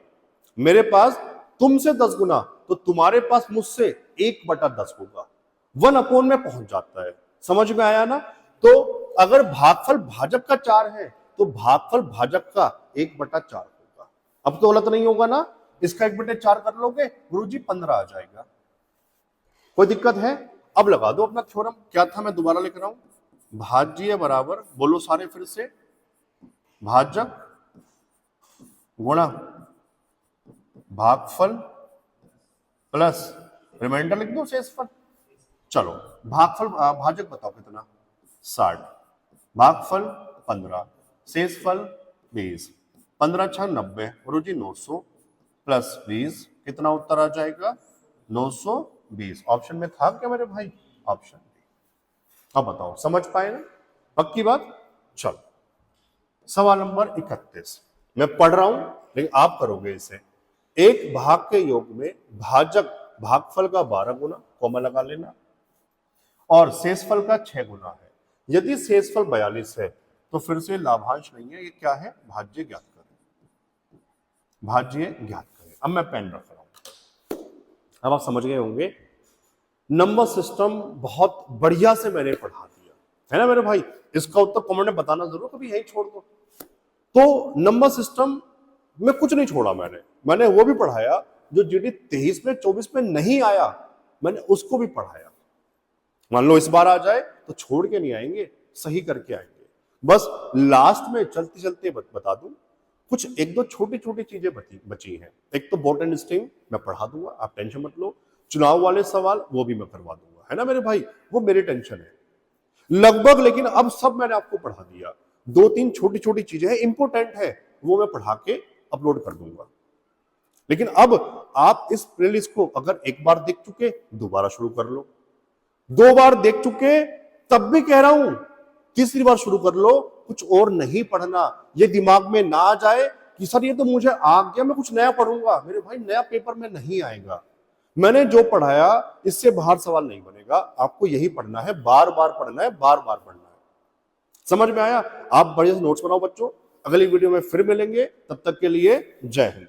मेरे पास तुमसे 10 गुना, तो तुम्हारे पास मुझसे 1/10 होगा। 1 में पहुंच जाता है। समझ में आया ना? तो अगर भागफल भाजक का 4 है, तो भागफल भाजक का 1/4 होगा। अब तो गलत नहीं होगा ना? इसका 1/4 कर लोगे गुरुजी, 15 आ जाएगा। कोई दिक्कत है? अब लगा दो अपना थ्योरम। क्या था, मैं दोबारा लिख रहा हूं, भाज्य बराबर, बोलो सारे फिर से, भाजक गुणा भागफल प्लस रिमाइंडर लिख दो शेषफल। चलो, भागफल भाजक बताओ कितना? 60, भागफल 15, शेषफल 20, 15 6 90, गुरुजी 900 प्लस 20, कितना उत्तर आ जाएगा? 920। ऑप्शन में था क्या मेरे भाई? Option D. अब बताओ, समझ पाए ना? पक्की बात? चलो, सवाल नंबर 31 मैं पढ़ रहा हूं, लेकिन आप करोगे इसे। एक भाग के योग में भाजक भागफल का 12 गुना, कॉमा लगा लेना, और शेषफल का 6 गुना है। यदि शेषफल 42 है, तो फिर से लाभांश नहीं है, ये क्या है? भाज्य ज्ञात करें, भाज्य ज्ञात करें। अब मैं पेन रख रहा हूं, अब आप समझ गए होंगे। नंबर सिस्टम बहुत बढ़िया से मैंने पढ़ा दिया है ना मेरे भाई। इसका उत्तर कमेंट में बताना जरूर, कभी यही छोड़ दो। तो नंबर सिस्टम में कुछ नहीं छोड़ा मैंने वो भी पढ़ाया जो जीडी 23 में 24 में नहीं आया, मैंने उसको भी पढ़ाया। मान लो इस बार आ जाए तो छोड़ के नहीं आएंगे, सही करके आएंगे। बस लास्ट में चलते चलते बता दूं, कुछ एक दो छोटी छोटी चीजें बची हैं। एक तो बोट एंड स्ट्रिंग मैं पढ़ा दूंगा, आप टेंशन मत लो। चुनाव वाले सवाल वो भी मैं करवा दूंगा, है ना मेरे भाई? वो मेरी टेंशन है लगभग, लेकिन अब सब मैंने आपको पढ़ा दिया। 2-3 छोटी छोटी चीजें हैं, इंपॉर्टेंट है, वो मैं पढ़ा के अपलोड कर दूंगा। लेकिन अब आप इस प्लेलिस्ट को अगर एक बार देख चुके, दोबारा शुरू कर लो। 2 बार देख चुके, तब भी कह रहा हूं तीसरी बार शुरू कर लो। कुछ और नहीं पढ़ना, ये दिमाग में ना आ जाए कि सर ये तो मुझे आ गया, मैं कुछ नया पढ़ूंगा। मेरे भाई, नया पेपर में नहीं आएगा। मैंने जो पढ़ाया इससे बाहर सवाल नहीं बनेगा। आपको यही पढ़ना है, बार बार पढ़ना है, बार बार पढ़ना है। समझ में आया? आप बढ़िया से नोट्स बनाओ बच्चों। अगली वीडियो में फिर मिलेंगे, तब तक के लिए जय हिंद।